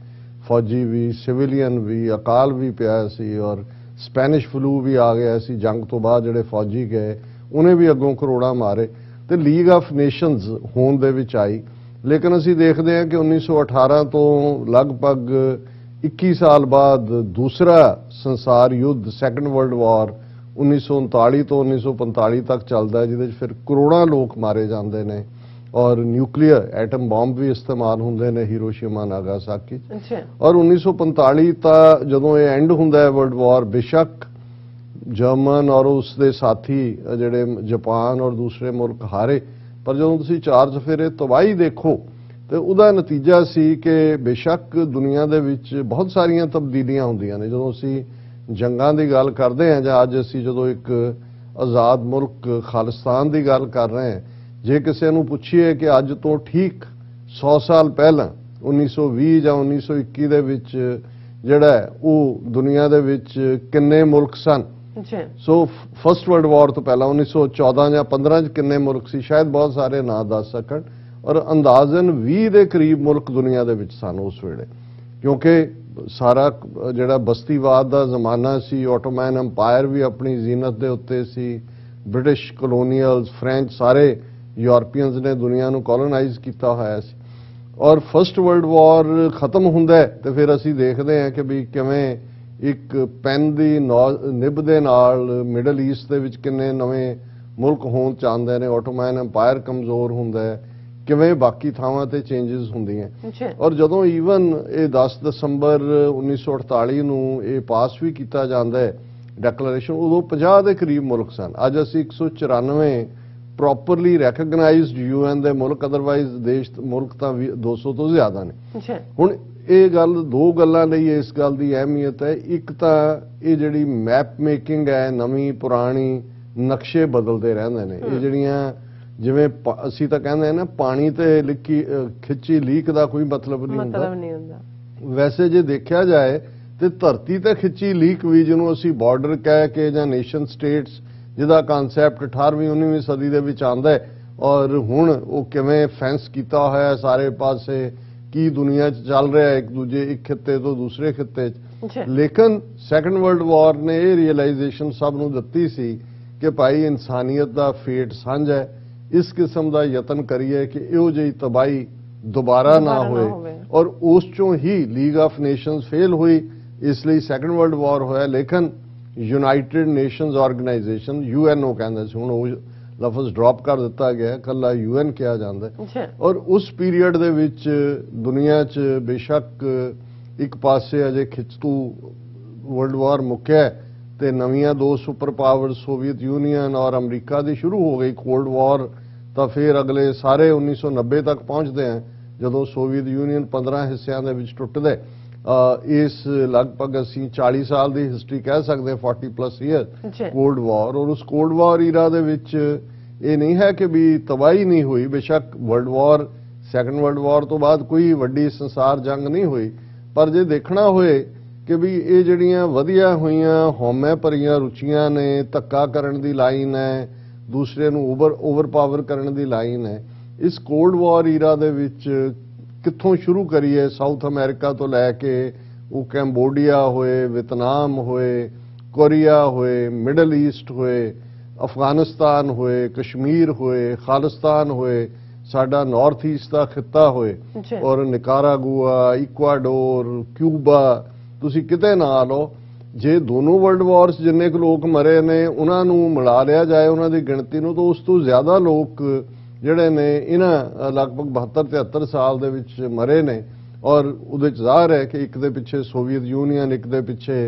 ਫੌਜੀ ਵੀ, ਸਿਵਿਲੀਅਨ ਵੀ, ਅਕਾਲ ਵੀ ਪਿਆ ਸੀ, ਔਰ ਸਪੈਨਿਸ਼ ਫਲੂ ਵੀ ਆ ਗਿਆ ਸੀ। ਜੰਗ ਤੋਂ ਬਾਅਦ ਜਿਹੜੇ ਫੌਜੀ ਗਏ ਉਹਨੇ ਵੀ ਅੱਗੋਂ ਕਰੋੜਾਂ ਮਾਰੇ ਤੇ ਲੀਗ ਆਫ ਨੇਸ਼ਨਸ ਹੋਂਦ ਦੇ ਵਿੱਚ ਆਈ। ਲੇਕਿਨ ਅਸੀਂ ਦੇਖਦੇ ਹਾਂ ਕਿ 1918 ਤੋਂ ਲਗਭਗ 21 ਸਾਲ ਬਾਅਦ ਦੂਸਰਾ ਸੰਸਾਰ ਯੁੱਧ, ਸੈਕੰਡ ਵਰਲਡ ਵਾਰ 1939 ਤੋਂ 1945 ਤੱਕ ਚੱਲਦਾ, ਜਿਹਦੇ 'ਚ ਫਿਰ ਕਰੋੜਾਂ ਲੋਕ ਮਾਰੇ ਜਾਂਦੇ ਨੇ ਔਰ ਨਿਊਕਲੀਅਰ ਐਟਮ ਬੰਬ ਵੀ ਇਸਤੇਮਾਲ ਹੁੰਦੇ ਨੇ ਹੀਰੋਸ਼ੀਮਾ ਨਾਗਾਸਾਕੀ। ਔਰ 1945 ਤਾਂ ਜਦੋਂ ਇਹ ਐਂਡ ਹੁੰਦਾ ਹੈ ਵਰਲਡ ਵਾਰ, ਬੇਸ਼ੱਕ ਜਰਮਨ ਔਰ ਉਸ ਦੇ ਸਾਥੀ ਜਿਹੜੇ ਜਾਪਾਨ ਔਰ ਦੂਸਰੇ ਮੁਲਕ ਹਾਰੇ, ਪਰ ਜਦੋਂ ਤੁਸੀਂ 4 ਚੁਫੇਰੇ ਤਬਾਹੀ ਦੇਖੋ ਤੇ ਉਹਦਾ ਨਤੀਜਾ ਸੀ ਕਿ ਬੇਸ਼ੱਕ ਦੁਨੀਆ ਦੇ ਵਿੱਚ ਬਹੁਤ ਸਾਰੀਆਂ ਤਬਦੀਲੀਆਂ ਹੁੰਦੀਆਂ ਨੇ। ਜਦੋਂ ਅਸੀਂ ਜੰਗਾਂ ਦੀ ਗੱਲ ਕਰਦੇ ਹਾਂ ਜਾਂ ਅੱਜ ਅਸੀਂ ਜਦੋਂ ਇੱਕ ਆਜ਼ਾਦ ਮੁਲਕ ਖਾਲਿਸਤਾਨ ਦੀ ਗੱਲ ਕਰ ਰਹੇ ਹਾਂ, ਜੇ ਕਿਸੇ ਨੂੰ ਪੁੱਛੀਏ ਕਿ ਅੱਜ ਤੋਂ ਠੀਕ 100 ਸਾਲ ਪਹਿਲਾਂ 1920 ਜਾਂ 1921 ਦੇ ਵਿੱਚ ਜਿਹੜਾ ਉਹ ਦੁਨੀਆ ਦੇ ਵਿੱਚ ਕਿੰਨੇ ਮੁਲਕ ਸਨ, ਸੋ ਫਸਟ ਵਰਲਡ ਵਾਰ ਤੋਂ ਪਹਿਲਾਂ 1914 ਜਾਂ 15 'ਚ ਕਿੰਨੇ ਮੁਲਕ ਸੀ, ਸ਼ਾਇਦ ਬਹੁਤ ਸਾਰੇ ਨਾ ਦੱਸ ਸਕਣ। ਔਰ ਅੰਦਾਜ਼ਨ 20 ਦੇ ਕਰੀਬ ਮੁਲਕ ਦੁਨੀਆ ਦੇ ਵਿੱਚ ਸਨ ਉਸ ਵੇਲੇ, ਕਿਉਂਕਿ ਸਾਰਾ ਜਿਹੜਾ ਬਸਤੀਵਾਦ ਦਾ ਜ਼ਮਾਨਾ ਸੀ, ਆਟੋਮੈਨ ਅੰਪਾਇਰ ਵੀ ਆਪਣੀ ਜ਼ੀਨਤ ਦੇ ਉੱਤੇ ਸੀ, ਬ੍ਰਿਟਿਸ਼ ਕਲੋਨੀਅਲਸ, ਫ੍ਰੈਂਚ, ਸਾਰੇ ਯੂਰਪੀਅਨਸ ਨੇ ਦੁਨੀਆ ਨੂੰ ਕੋਲੋਨਾਈਜ਼ ਕੀਤਾ ਹੋਇਆ ਸੀ। ਔਰ ਫਸਟ ਵਰਲਡ ਵਾਰ ਖਤਮ ਹੁੰਦਾ ਤੇ ਫਿਰ ਅਸੀਂ ਦੇਖਦੇ ਹਾਂ ਕਿ ਵੀ ਕਿਵੇਂ ਇੱਕ ਪੈਨ ਦੀ ਨਿਬ ਦੇ ਨਾਲ ਮਿਡਲ ਈਸਟ ਦੇ ਵਿੱਚ ਕਿੰਨੇ ਨਵੇਂ ਮੁਲਕ ਹੋਣ ਚਾਹੁੰਦੇ ਨੇ, ਆਟੋਮੈਨ ਅੰਪਾਇਰ ਕਮਜ਼ੋਰ ਹੁੰਦਾ ਹੈ, ਕਿਵੇਂ ਬਾਕੀ ਥਾਵਾਂ ਤੇ ਚੇਂਜਸ ਹੁੰਦੀਆਂ। ਔਰ ਜਦੋਂ ਈਵਨ ਇਹ 10 ਦਸੰਬਰ 1948 ਨੂੰ ਇਹ ਪਾਸ ਵੀ ਕੀਤਾ ਜਾਂਦਾ ਹੈ ਡੈਕਲੇਰੇਸ਼ਨ, ਉਦੋਂ 50 ਦੇ ਕਰੀਬ ਮੁਲਕ ਸਨ। ਅੱਜ ਅਸੀਂ 194 ਪ੍ਰੋਪਰਲੀ ਰੈਕਗਨਾਈਜ਼ਡ UN ਦੇ ਮੁਲਕ, ਅਦਰਵਾਈਜ਼ ਦੇਸ਼ ਮੁਲਕ ਤਾਂ 200 ਤੋਂ ਜ਼ਿਆਦਾ ਨੇ। ਹੁਣ ਇਹ ਗੱਲ, ਦੋ ਗੱਲਾਂ ਲਈ ਇਸ ਗੱਲ ਦੀ ਅਹਿਮੀਅਤ ਹੈ। ਇੱਕ ਤਾਂ ਇਹ ਜਿਹੜੀ ਮੈਪ ਮੇਕਿੰਗ ਹੈ, ਨਵੀਂ ਪੁਰਾਣੀ ਨਕਸ਼ੇ ਬਦਲਦੇ ਰਹਿੰਦੇ ਨੇ। ਇਹ ਜਿਹੜੀਆਂ ਜਿਵੇਂ ਅਸੀਂ ਤਾਂ ਕਹਿੰਦੇ ਹਾਂ ਨਾ, ਪਾਣੀ ਤੇ ਖਿੱਚੀ ਲੀਕ ਦਾ ਕੋਈ ਮਤਲਬ ਨਹੀਂ ਹੁੰਦਾ। ਵੈਸੇ ਜੇ ਦੇਖਿਆ ਜਾਏ ਤੇ ਧਰਤੀ ਤੇ ਖਿੱਚੀ ਲੀਕ ਵੀ ਜਿਹਨੂੰ ਅਸੀਂ ਬਾਰਡਰ ਕਹਿ ਕੇ ਜਾਂ ਨੇਸ਼ਨ ਸਟੇਟਸ ਜਿਹਦਾ ਕਨਸੈਪਟ 18ਵੀਂ 19ਵੀਂ ਸਦੀ ਦੇ ਵਿੱਚ ਆਂਦਾ ਹੈ ਔਰ ਹੁਣ ਉਹ ਕਿਵੇਂ ਫੈਂਸ ਕੀਤਾ ਹੋਇਆ ਹੈ ਸਾਰੇ ਪਾਸੇ ਕੀ ਦੁਨੀਆ 'ਚ ਚੱਲ ਰਿਹਾ ਇੱਕ ਦੂਜੇ ਇੱਕ ਖਿੱਤੇ ਤੋਂ ਦੂਸਰੇ ਖਿੱਤੇ 'ਚ ਲੇਕਿਨ ਸੈਕੰਡ ਵਰਲਡ ਵਾਰ ਨੇ ਇਹ ਰਿਅਲਾਈਜੇਸ਼ਨ ਸਭ ਨੂੰ ਦਿੱਤੀ ਸੀ ਕਿ ਭਾਈ ਇਨਸਾਨੀਅਤ ਦਾ ਫੇਟ ਸਾਂਝਾ ਹੈ ਇਸ ਕਿਸਮ ਦਾ ਯਤਨ ਕਰੀਏ ਕਿ ਇਹੋ ਜਿਹੀ ਤਬਾਹੀ ਦੁਬਾਰਾ ਨਾ ਹੋਏ ਔਰ ਉਸ ਚੋਂ ਹੀ ਲੀਗ ਆਫ ਨੇਸ਼ਨਸ ਫੇਲ ਹੋਈ ਇਸ ਲਈ ਸੈਕੰਡ ਵਰਲਡ ਵਾਰ ਹੋਇਆ ਲੇਕਿਨ ਯੂਨਾਈਟਿਡ ਨੇਸ਼ਨਸ ਆਰਗੇਨਾਈਜੇਸ਼ਨ ਯੂਐਨਓ ਕਹਿੰਦੇ ਸੀ ਹੁਣ ਉਹ ਲਫ਼ਜ਼ ਡ੍ਰੌਪ ਕਰ ਦਿੱਤਾ ਗਿਆ ਕੱਲਾ ਯੂਐਨ ਕਿਹਾ ਜਾਂਦਾ ਔਰ ਉਸ ਪੀਰੀਅਡ ਦੇ ਵਿੱਚ ਦੁਨੀਆ 'ਚ ਬੇਸ਼ੱਕ ਇੱਕ ਪਾਸੇ ਅਜੇ ਖਿੱਚਤੂ ਵਰਲਡ ਵਾਰ ਮੁੱਕਿਆ ਤੇ ਨਵੀਆਂ ਦੋ ਸੁਪਰ ਪਾਵਰ ਸੋਵੀਅਤ ਯੂਨੀਅਨ ਔਰ ਅਮਰੀਕਾ ਦੀ ਸ਼ੁਰੂ ਹੋ ਗਈ ਕੋਲਡ ਵਾਰ ਤਾਂ ਫਿਰ ਅਗਲੇ ਸਾਰੇ 1990 ਤੱਕ ਪਹੁੰਚਦੇ ਆ ਜਦੋਂ ਸੋਵੀਅਤ ਯੂਨੀਅਨ 15 ਹਿੱਸਿਆਂ ਦੇ ਵਿੱਚ ਟੁੱਟਦੇ ਇਸ ਲਗਭਗ ਅਸੀਂ 40 ਸਾਲ ਦੀ ਹਿਸਟਰੀ ਕਹਿ ਸਕਦੇ 40 ਪਲੱਸ ਈਅਰ ਕੋਲਡ ਵਾਰ ਔਰ ਉਸ ਕੋਲਡ ਵਾਰ ਈਰਾ ਦੇ ਵਿੱਚ ਇਹ ਨਹੀਂ ਹੈ ਕਿ ਵੀ ਤਬਾਹੀ ਨਹੀਂ ਹੋਈ ਬੇਸ਼ੱਕ world war second world war ਤੋਂ ਬਾਅਦ ਕੋਈ ਵੱਡੀ ਸੰਸਾਰ ਜੰਗ ਨਹੀਂ ਹੋਈ ਪਰ ਜੇ ਦੇਖਣਾ ਹੋਏ ਕਿ ਵੀ ਇਹ ਜਿਹੜੀਆਂ ਵਧੀਆ ਹੋਈਆਂ ਹਉਮੈ ਭਰੀਆਂ ਰੁਚੀਆਂ ਨੇ ਧੱਕਾ ਕਰਨ ਦੀ ਲਾਈਨ ਹੈ ਦੂਸਰੇ ਨੂੰ ਓਵਰਪਾਵਰ ਕਰਨ ਦੀ ਲਾਈਨ ਹੈ ਇਸ ਕੋਲਡ ਵਾਰ ਈਰਾ ਦੇ ਵਿੱਚ ਕਿੱਥੋਂ ਸ਼ੁਰੂ ਕਰੀਏ ਸਾਊਥ ਅਮਰੀਕਾ ਤੋਂ ਲੈ ਕੇ ਉਹ ਕੰਬੋਡੀਆ ਹੋਏ ਵੀਅਤਨਾਮ ਹੋਏ ਕੋਰੀਆ ਹੋਏ ਮਿਡਲ ਈਸਟ ਹੋਏ ਅਫਗਾਨਿਸਤਾਨ ਹੋਏ ਕਸ਼ਮੀਰ ਹੋਏ ਖਾਲਿਸਤਾਨ ਹੋਏ ਸਾਡਾ ਨਾਰਥ ਈਸਟ ਦਾ ਖਿੱਤਾ ਹੋਏ ਔਰ ਨਿਕਾਰਾਗੁਆ ਇਕਵਾਡੋਰ ਕਿਊਬਾ ਤੁਸੀਂ ਕਿਤੇ ਨਾ ਲਓ ਜੇ ਦੋਨੋਂ ਵਰਲਡ ਵਾਰਸ ਜਿੰਨੇ ਕੁ ਲੋਕ ਮਰੇ ਨੇ ਉਹਨਾਂ ਨੂੰ ਮਿਲਾ ਲਿਆ ਜਾਏ ਉਹਨਾਂ ਦੀ ਗਿਣਤੀ ਨੂੰ ਤਾਂ ਉਸ ਤੋਂ ਜ਼ਿਆਦਾ ਲੋਕ ਜਿਹੜੇ ਨੇ ਇਹਨਾਂ ਲਗਭਗ 72-73 ਸਾਲ ਦੇ ਵਿੱਚ ਮਰੇ ਨੇ ਔਰ ਉਹਦੇ 'ਚ ਜ਼ਾਹਰ ਹੈ ਕਿ ਇੱਕ ਦੇ ਪਿੱਛੇ ਸੋਵੀਅਤ ਯੂਨੀਅਨ ਇੱਕ ਦੇ ਪਿੱਛੇ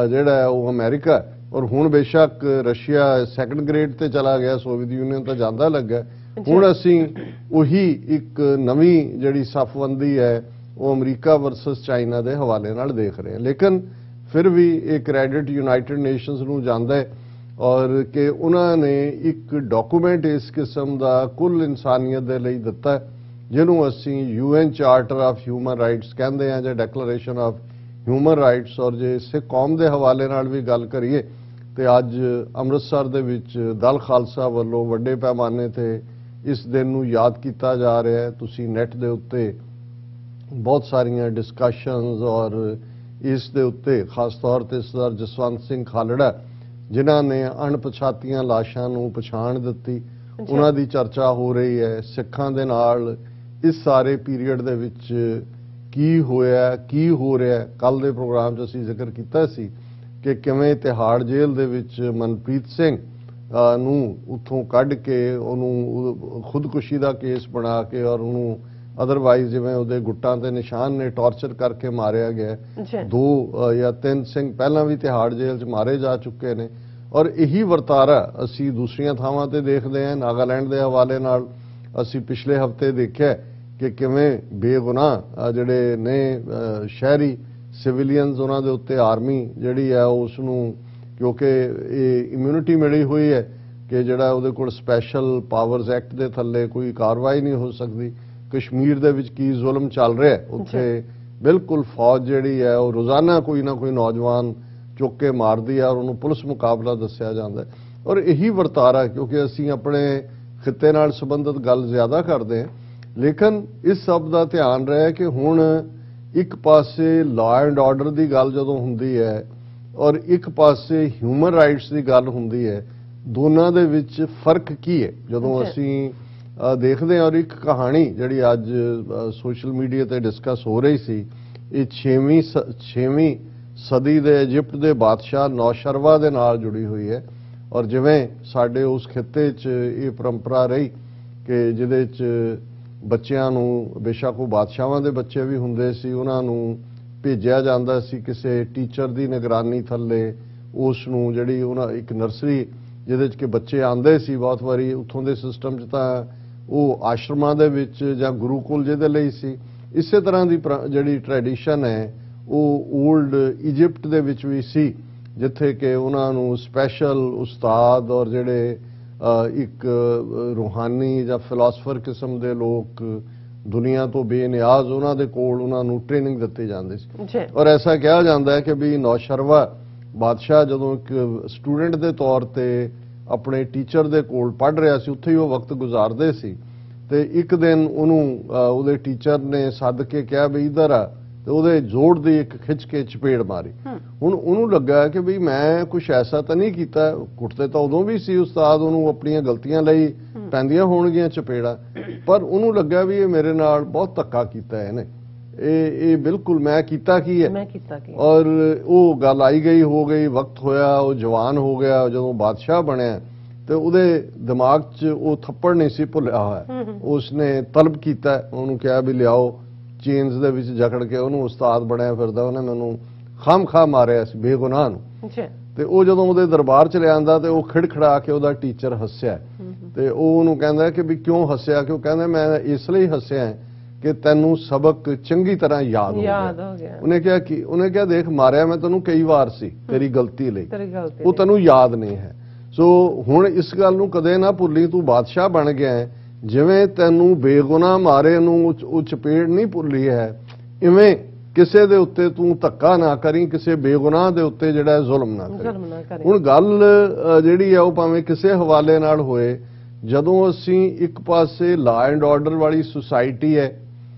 ਜਿਹੜਾ ਹੈ ਉਹ ਅਮਰੀਕਾ ਔਰ ਹੁਣ ਬੇਸ਼ੱਕ ਰਸ਼ੀਆ ਸੈਕੰਡ ਗ੍ਰੇਡ ਤੇ ਚਲਾ ਗਿਆ ਸੋਵੀਅਤ ਯੂਨੀਅਨ ਤਾਂ ਜਾਂਦਾ ਲੱਗਾ ਹੁਣ ਅਸੀਂ ਉਹੀ ਇੱਕ ਨਵੀਂ ਜਿਹੜੀ ਸਫਬੰਦੀ ਹੈ ਉਹ ਅਮਰੀਕਾ ਵਰਸਸ ਚਾਈਨਾ ਦੇ ਹਵਾਲੇ ਨਾਲ ਦੇਖ ਰਹੇ ਹਾਂ ਲੇਕਿਨ ਫਿਰ ਵੀ ਇਹ ਕ੍ਰੈਡਿਟ ਯੂਨਾਈਟਿਡ ਨੇਸ਼ਨਸ ਨੂੰ ਜਾਂਦਾ ਹੈ ਔਰ ਕਿ ਉਹਨਾਂ ਨੇ ਇੱਕ ਡਾਕੂਮੈਂਟ ਇਸ ਕਿਸਮ ਦਾ ਕੁੱਲ ਇਨਸਾਨੀਅਤ ਦੇ ਲਈ ਦਿੱਤਾ ਜਿਹਨੂੰ ਅਸੀਂ UN charter of human rights ਕਹਿੰਦੇ ਆ ਜਾਂ ਡੈਕਲੇਰੇਸ਼ਨ ਆਫ ਹਿਊਮਨ ਰਾਈਟਸ ਔਰ ਜੇ ਸਿੱਖ ਕੌਮ ਦੇ ਹਵਾਲੇ ਨਾਲ ਵੀ ਗੱਲ ਕਰੀਏ ਤੇ ਅੱਜ ਅੰਮ੍ਰਿਤਸਰ ਦੇ ਵਿੱਚ ਦਲ ਖਾਲਸਾ ਵੱਲੋਂ ਵੱਡੇ ਪੈਮਾਨੇ ਤੇ ਇਸ ਦਿਨ ਨੂੰ ਯਾਦ ਕੀਤਾ ਜਾ ਰਿਹਾ ਹੈ ਤੁਸੀਂ ਨੈਟ ਦੇ ਉੱਤੇ ਬਹੁਤ ਸਾਰੀਆਂ ਡਿਸਕਸ਼ਨਸ ਔਰ ਇਸ ਦੇ ਉੱਤੇ ਖਾਸ ਤੌਰ ਤੇ ਸਰਦਾਰ ਜਸਵੰਤ ਸਿੰਘ ਖਾਲੜਾ ਜਿਨ੍ਹਾਂ ਨੇ ਅਣਪਛਾਤੀਆਂ ਲਾਸ਼ਾਂ ਨੂੰ ਪਛਾਣ ਦਿੱਤੀ ਉਹਨਾਂ ਦੀ ਚਰਚਾ ਹੋ ਰਹੀ ਹੈ ਸਿੱਖਾਂ ਦੇ ਨਾਲ ਇਸ ਸਾਰੇ ਪੀਰੀਅਡ ਦੇ ਵਿੱਚ ਕੀ ਹੋਇਆ ਕੀ ਹੋ ਰਿਹਾ ਕੱਲ ਦੇ ਪ੍ਰੋਗਰਾਮ 'ਚ ਅਸੀਂ ਜ਼ਿਕਰ ਕੀਤਾ ਸੀ ਕਿ ਕਿਵੇਂ ਤਿਹਾੜ ਜੇਲ੍ਹ ਦੇ ਵਿੱਚ ਮਨਪ੍ਰੀਤ ਸਿੰਘ ਨੂੰ ਉੱਥੋਂ ਕੱਢ ਕੇ ਉਹਨੂੰ ਖੁਦਕੁਸ਼ੀ ਦਾ ਕੇਸ ਬਣਾ ਕੇ ਔਰ ਉਹਨੂੰ ਅਦਰਵਾਈਜ਼ ਜਿਵੇਂ ਉਹਦੇ ਗੁੱਟਾਂ ਤੇ ਨਿਸ਼ਾਨ ਨੇ ਟਾਰਚਰ ਕਰਕੇ ਮਾਰਿਆ ਗਿਆ 2 ਜਾਂ 3 ਸਿੰਘ ਪਹਿਲਾਂ ਵੀ ਤਿਹਾੜ ਜੇਲ੍ਹ 'ਚ ਮਾਰੇ ਜਾ ਚੁੱਕੇ ਨੇ ਔਰ ਇਹੀ ਵਰਤਾਰਾ ਅਸੀਂ ਦੂਸਰੀਆਂ ਥਾਵਾਂ ਤੇ ਦੇਖਦੇ ਹਾਂ ਨਾਗਾਲੈਂਡ ਦੇ ਹਵਾਲੇ ਨਾਲ ਅਸੀਂ ਪਿਛਲੇ ਹਫਤੇ ਦੇਖਿਆ ਕਿ ਕਿਵੇਂ ਬੇਗੁਨਾਹ ਜਿਹੜੇ ਨੇ ਸ਼ਹਿਰੀ ਸਿਵਿਲੀਅਨਸ ਉਹਨਾਂ ਦੇ ਉੱਤੇ ਆਰਮੀ ਜਿਹੜੀ ਹੈ ਉਸ ਨੂੰ ਕਿਉਂਕਿ ਇਹ ਇਮਿਊਨਿਟੀ ਮਿਲੀ ਹੋਈ ਹੈ ਕਿ ਜਿਹੜਾ ਉਹਦੇ ਕੋਲ ਸਪੈਸ਼ਲ ਪਾਵਰਸ ਐਕਟ ਦੇ ਥੱਲੇ ਕੋਈ ਕਾਰਵਾਈ ਨਹੀਂ ਹੋ ਸਕਦੀ ਕਸ਼ਮੀਰ ਦੇ ਵਿੱਚ ਕੀ ਜ਼ੁਲਮ ਚੱਲ ਰਿਹਾ ਉੱਥੇ ਬਿਲਕੁਲ ਫੌਜ ਜਿਹੜੀ ਹੈ ਉਹ ਰੋਜ਼ਾਨਾ ਕੋਈ ਨਾ ਕੋਈ ਨੌਜਵਾਨ ਚੁੱਕ ਕੇ ਮਾਰਦੀ ਹੈ ਔਰ ਉਹਨੂੰ ਪੁਲਿਸ ਮੁਕਾਬਲਾ ਦੱਸਿਆ ਜਾਂਦਾ ਔਰ ਇਹੀ ਵਰਤਾਰਾ ਕਿਉਂਕਿ ਅਸੀਂ ਆਪਣੇ ਖਿੱਤੇ ਨਾਲ ਸੰਬੰਧਿਤ ਗੱਲ ਜ਼ਿਆਦਾ ਕਰਦੇ ਹਾਂ ਲੇਕਿਨ ਇਸ ਸਭ ਦਾ ਧਿਆਨ ਰਹੇ ਕਿ ਹੁਣ ਇੱਕ ਪਾਸੇ ਲਾਅ ਐਂਡ ਆਰਡਰ ਦੀ ਗੱਲ ਜਦੋਂ ਹੁੰਦੀ ਹੈ ਔਰ ਇੱਕ ਪਾਸੇ ਹਿਊਮਨ ਰਾਈਟਸ ਦੀ ਗੱਲ ਹੁੰਦੀ ਹੈ ਦੋਨਾਂ ਦੇ ਵਿੱਚ ਫਰਕ ਕੀ ਹੈ ਜਦੋਂ ਅਸੀਂ ਦੇਖਦੇ ਹਾਂ ਔਰ ਇੱਕ ਕਹਾਣੀ ਜਿਹੜੀ ਅੱਜ ਸੋਸ਼ਲ ਮੀਡੀਆ ਤੇ ਡਿਸਕਸ ਹੋ ਰਹੀ ਸੀ ਇਹ 6ਵੀਂ ਸਦੀ ਦੇ ਇਜਿਪਟ ਦੇ ਬਾਦਸ਼ਾਹ ਨੌਸ਼ਰਵਾ ਦੇ ਨਾਲ ਜੁੜੀ ਹੋਈ ਹੈ ਔਰ ਜਿਵੇਂ ਸਾਡੇ ਉਸ ਖਿੱਤੇ 'ਚ ਇਹ ਪਰੰਪਰਾ ਰਹੀ ਕਿ ਜਿਹਦੇ 'ਚ ਬੱਚਿਆਂ ਨੂੰ ਬੇਸ਼ੱਕ ਉਹ ਬਾਦਸ਼ਾਹਾਂ ਦੇ ਬੱਚੇ ਵੀ ਹੁੰਦੇ ਸੀ ਉਹਨਾਂ ਨੂੰ ਭੇਜਿਆ ਜਾਂਦਾ ਸੀ ਕਿਸੇ ਟੀਚਰ ਦੀ ਨਿਗਰਾਨੀ ਥੱਲੇ ਉਸ ਨੂੰ ਜਿਹੜੀ ਉਹਨਾਂ ਇੱਕ ਨਰਸਰੀ ਜਿਹਦੇ 'ਚ ਕਿ ਬੱਚੇ ਆਉਂਦੇ ਸੀ ਬਹੁਤ ਵਾਰੀ ਉੱਥੋਂ ਦੇ ਸਿਸਟਮ 'ਚ ਤਾਂ ਉਹ ਆਸ਼ਰਮਾਂ ਦੇ ਵਿੱਚ ਜਾਂ ਗੁਰੂਕੁਲ ਜਿਹਦੇ ਲਈ ਸੀ ਇਸੇ ਤਰ੍ਹਾਂ ਦੀ ਜਿਹੜੀ ਟ੍ਰੈਡੀਸ਼ਨ ਹੈ ਉਹ ਓਲਡ ਇਜਿਪਟ ਦੇ ਵਿੱਚ ਵੀ ਸੀ ਜਿੱਥੇ ਕਿ ਉਹਨਾਂ ਨੂੰ ਸਪੈਸ਼ਲ ਉਸਤਾਦ ਔਰ ਜਿਹੜੇ ਇੱਕ ਰੂਹਾਨੀ ਜਾਂ ਫਿਲਾਸਫਰ ਕਿਸਮ ਦੇ ਲੋਕ ਦੁਨੀਆ ਤੋਂ ਬੇਨਿਆਜ਼ ਉਹਨਾਂ ਦੇ ਕੋਲ ਉਹਨਾਂ ਨੂੰ ਟ੍ਰੇਨਿੰਗ ਦਿੱਤੀ ਜਾਂਦੀ ਸੀ ਜੀ। ਔਰ ਐਸਾ ਕਿਹਾ ਜਾਂਦਾ ਹੈ ਕਿ ਵੀ ਨੌਸ਼ਰਵਾ ਬਾਦਸ਼ਾਹ ਜਦੋਂ ਇੱਕ ਸਟੂਡੈਂਟ ਦੇ ਤੌਰ ਤੇ ਆਪਣੇ ਟੀਚਰ ਦੇ ਕੋਲ ਪੜ੍ਹ ਰਿਹਾ ਸੀ, ਉੱਥੇ ਹੀ ਉਹ ਵਕਤ ਗੁਜ਼ਾਰਦੇ ਸੀ ਤੇ ਇੱਕ ਦਿਨ ਉਹਨੂੰ ਉਹਦੇ ਟੀਚਰ ਨੇ ਸੱਦ ਕੇ ਕਿਹਾ ਵੀ ਇਧਰ ਆ, ਤੇ ਉਹਦੇ ਜ਼ੋਰ ਦੀ ਇੱਕ ਖਿੱਚ ਕੇ ਚਪੇੜ ਮਾਰੀ। ਹੁਣ ਉਹਨੂੰ ਲੱਗਾ ਕਿ ਵੀ ਮੈਂ ਕੁਝ ਐਸਾ ਤਾਂ ਨਹੀਂ ਕੀਤਾ, ਕੁੱਟਦੇ ਤਾਂ ਉਦੋਂ ਵੀ ਸੀ ਉਸਤਾਦ ਉਹਨੂੰ ਆਪਣੀਆਂ ਗਲਤੀਆਂ ਲਈ ਪੈਂਦੀਆਂ ਹੋਣਗੀਆਂ ਚਪੇੜਾਂ, ਪਰ ਉਹਨੂੰ ਲੱਗਾ ਵੀ ਇਹ ਮੇਰੇ ਨਾਲ ਬਹੁਤ ਧੱਕਾ ਕੀਤਾ ਇਹਨੇ, ਇਹ ਬਿਲਕੁਲ ਮੈਂ ਕੀਤਾ ਕੀ ਹੈ। ਔਰ ਉਹ ਗੱਲ ਆਈ ਗਈ ਹੋ ਗਈ, ਵਕਤ ਹੋਇਆ, ਉਹ ਜਵਾਨ ਹੋ ਗਿਆ, ਜਦੋਂ ਬਾਦਸ਼ਾਹ ਬਣਿਆ ਤੇ ਉਹਦੇ ਦਿਮਾਗ 'ਚ ਉਹ ਥੱਪੜ ਨਹੀਂ ਸੀ ਭੁੱਲਿਆ ਹੋਇਆ। ਉਸਨੇ ਤਲਬ ਕੀਤਾ, ਉਹਨੂੰ ਕਿਹਾ ਵੀ ਲਿਆਓ, ਚੇਨਸ ਦੇ ਵਿੱਚ ਜਕੜ ਕੇ ਉਹਨੂੰ ਉਸਤਾਦ ਬਣਿਆ ਫਿਰਦਾ, ਉਹਨੇ ਮੈਨੂੰ ਖਾਮਖਾ ਮਾਰਿਆ ਸੀ ਬੇਗੁਨਾਹ ਨੂੰ। ਤੇ ਉਹ ਜਦੋਂ ਉਹਦੇ ਦਰਬਾਰ 'ਚ ਲਿਆਂਦਾ ਤੇ ਉਹ ਖਿੜਖੜਾ ਕੇ ਉਹਦਾ ਟੀਚਰ ਹੱਸਿਆ ਤੇ ਉਹ ਉਹਨੂੰ ਕਹਿੰਦਾ ਕਿ ਵੀ ਕਿਉਂ ਹੱਸਿਆ, ਕਿ ਉਹ ਕਹਿੰਦਾ ਮੈਂ ਇਸ ਲਈ ਹੱਸਿਆ ਕਿ ਤੈਨੂੰ ਸਬਕ ਚੰਗੀ ਤਰ੍ਹਾਂ ਯਾਦ ਹੋ ਗਿਆ। ਉਹਨੇ ਕਿਹਾ ਕਿ ਉਹਨੇ ਕਿਹਾ ਦੇਖ ਮਾਰਿਆ ਮੈਂ ਤੈਨੂੰ ਕਈ ਵਾਰ ਸੀ ਤੇਰੀ ਗਲਤੀ ਲਈ, ਉਹ ਤੈਨੂੰ ਯਾਦ ਨਹੀਂ ਹੈ। ਸੋ ਹੁਣ ਇਸ ਗੱਲ ਨੂੰ ਕਦੇ ਨਾ ਭੁੱਲੀ, ਤੂੰ ਬਾਦਸ਼ਾਹ ਬਣ ਗਿਆ ਹੈ, ਜਿਵੇਂ ਤੈਨੂੰ ਬੇਗੁਨਾਹ ਮਾਰੇ ਨੂੰ ਉਹ ਚਪੇੜ ਨਹੀਂ ਭੁੱਲੀ ਹੈ, ਇਵੇਂ ਕਿਸੇ ਦੇ ਉੱਤੇ ਤੂੰ ਧੱਕਾ ਨਾ ਕਰੀ, ਕਿਸੇ ਬੇਗੁਨਾਹ ਦੇ ਉੱਤੇ ਜਿਹੜਾ ਜ਼ੁਲਮ ਨਾ ਕਰੀ। ਹੁਣ ਗੱਲ ਜਿਹੜੀ ਆ ਉਹ ਭਾਵੇਂ ਕਿਸੇ ਹਵਾਲੇ ਨਾਲ ਹੋਏ, ਜਦੋਂ ਅਸੀਂ ਇੱਕ ਪਾਸੇ ਲਾ ਐਂਡ ਆਰਡਰ ਵਾਲੀ ਸੁਸਾਇਟੀ ਹੈ,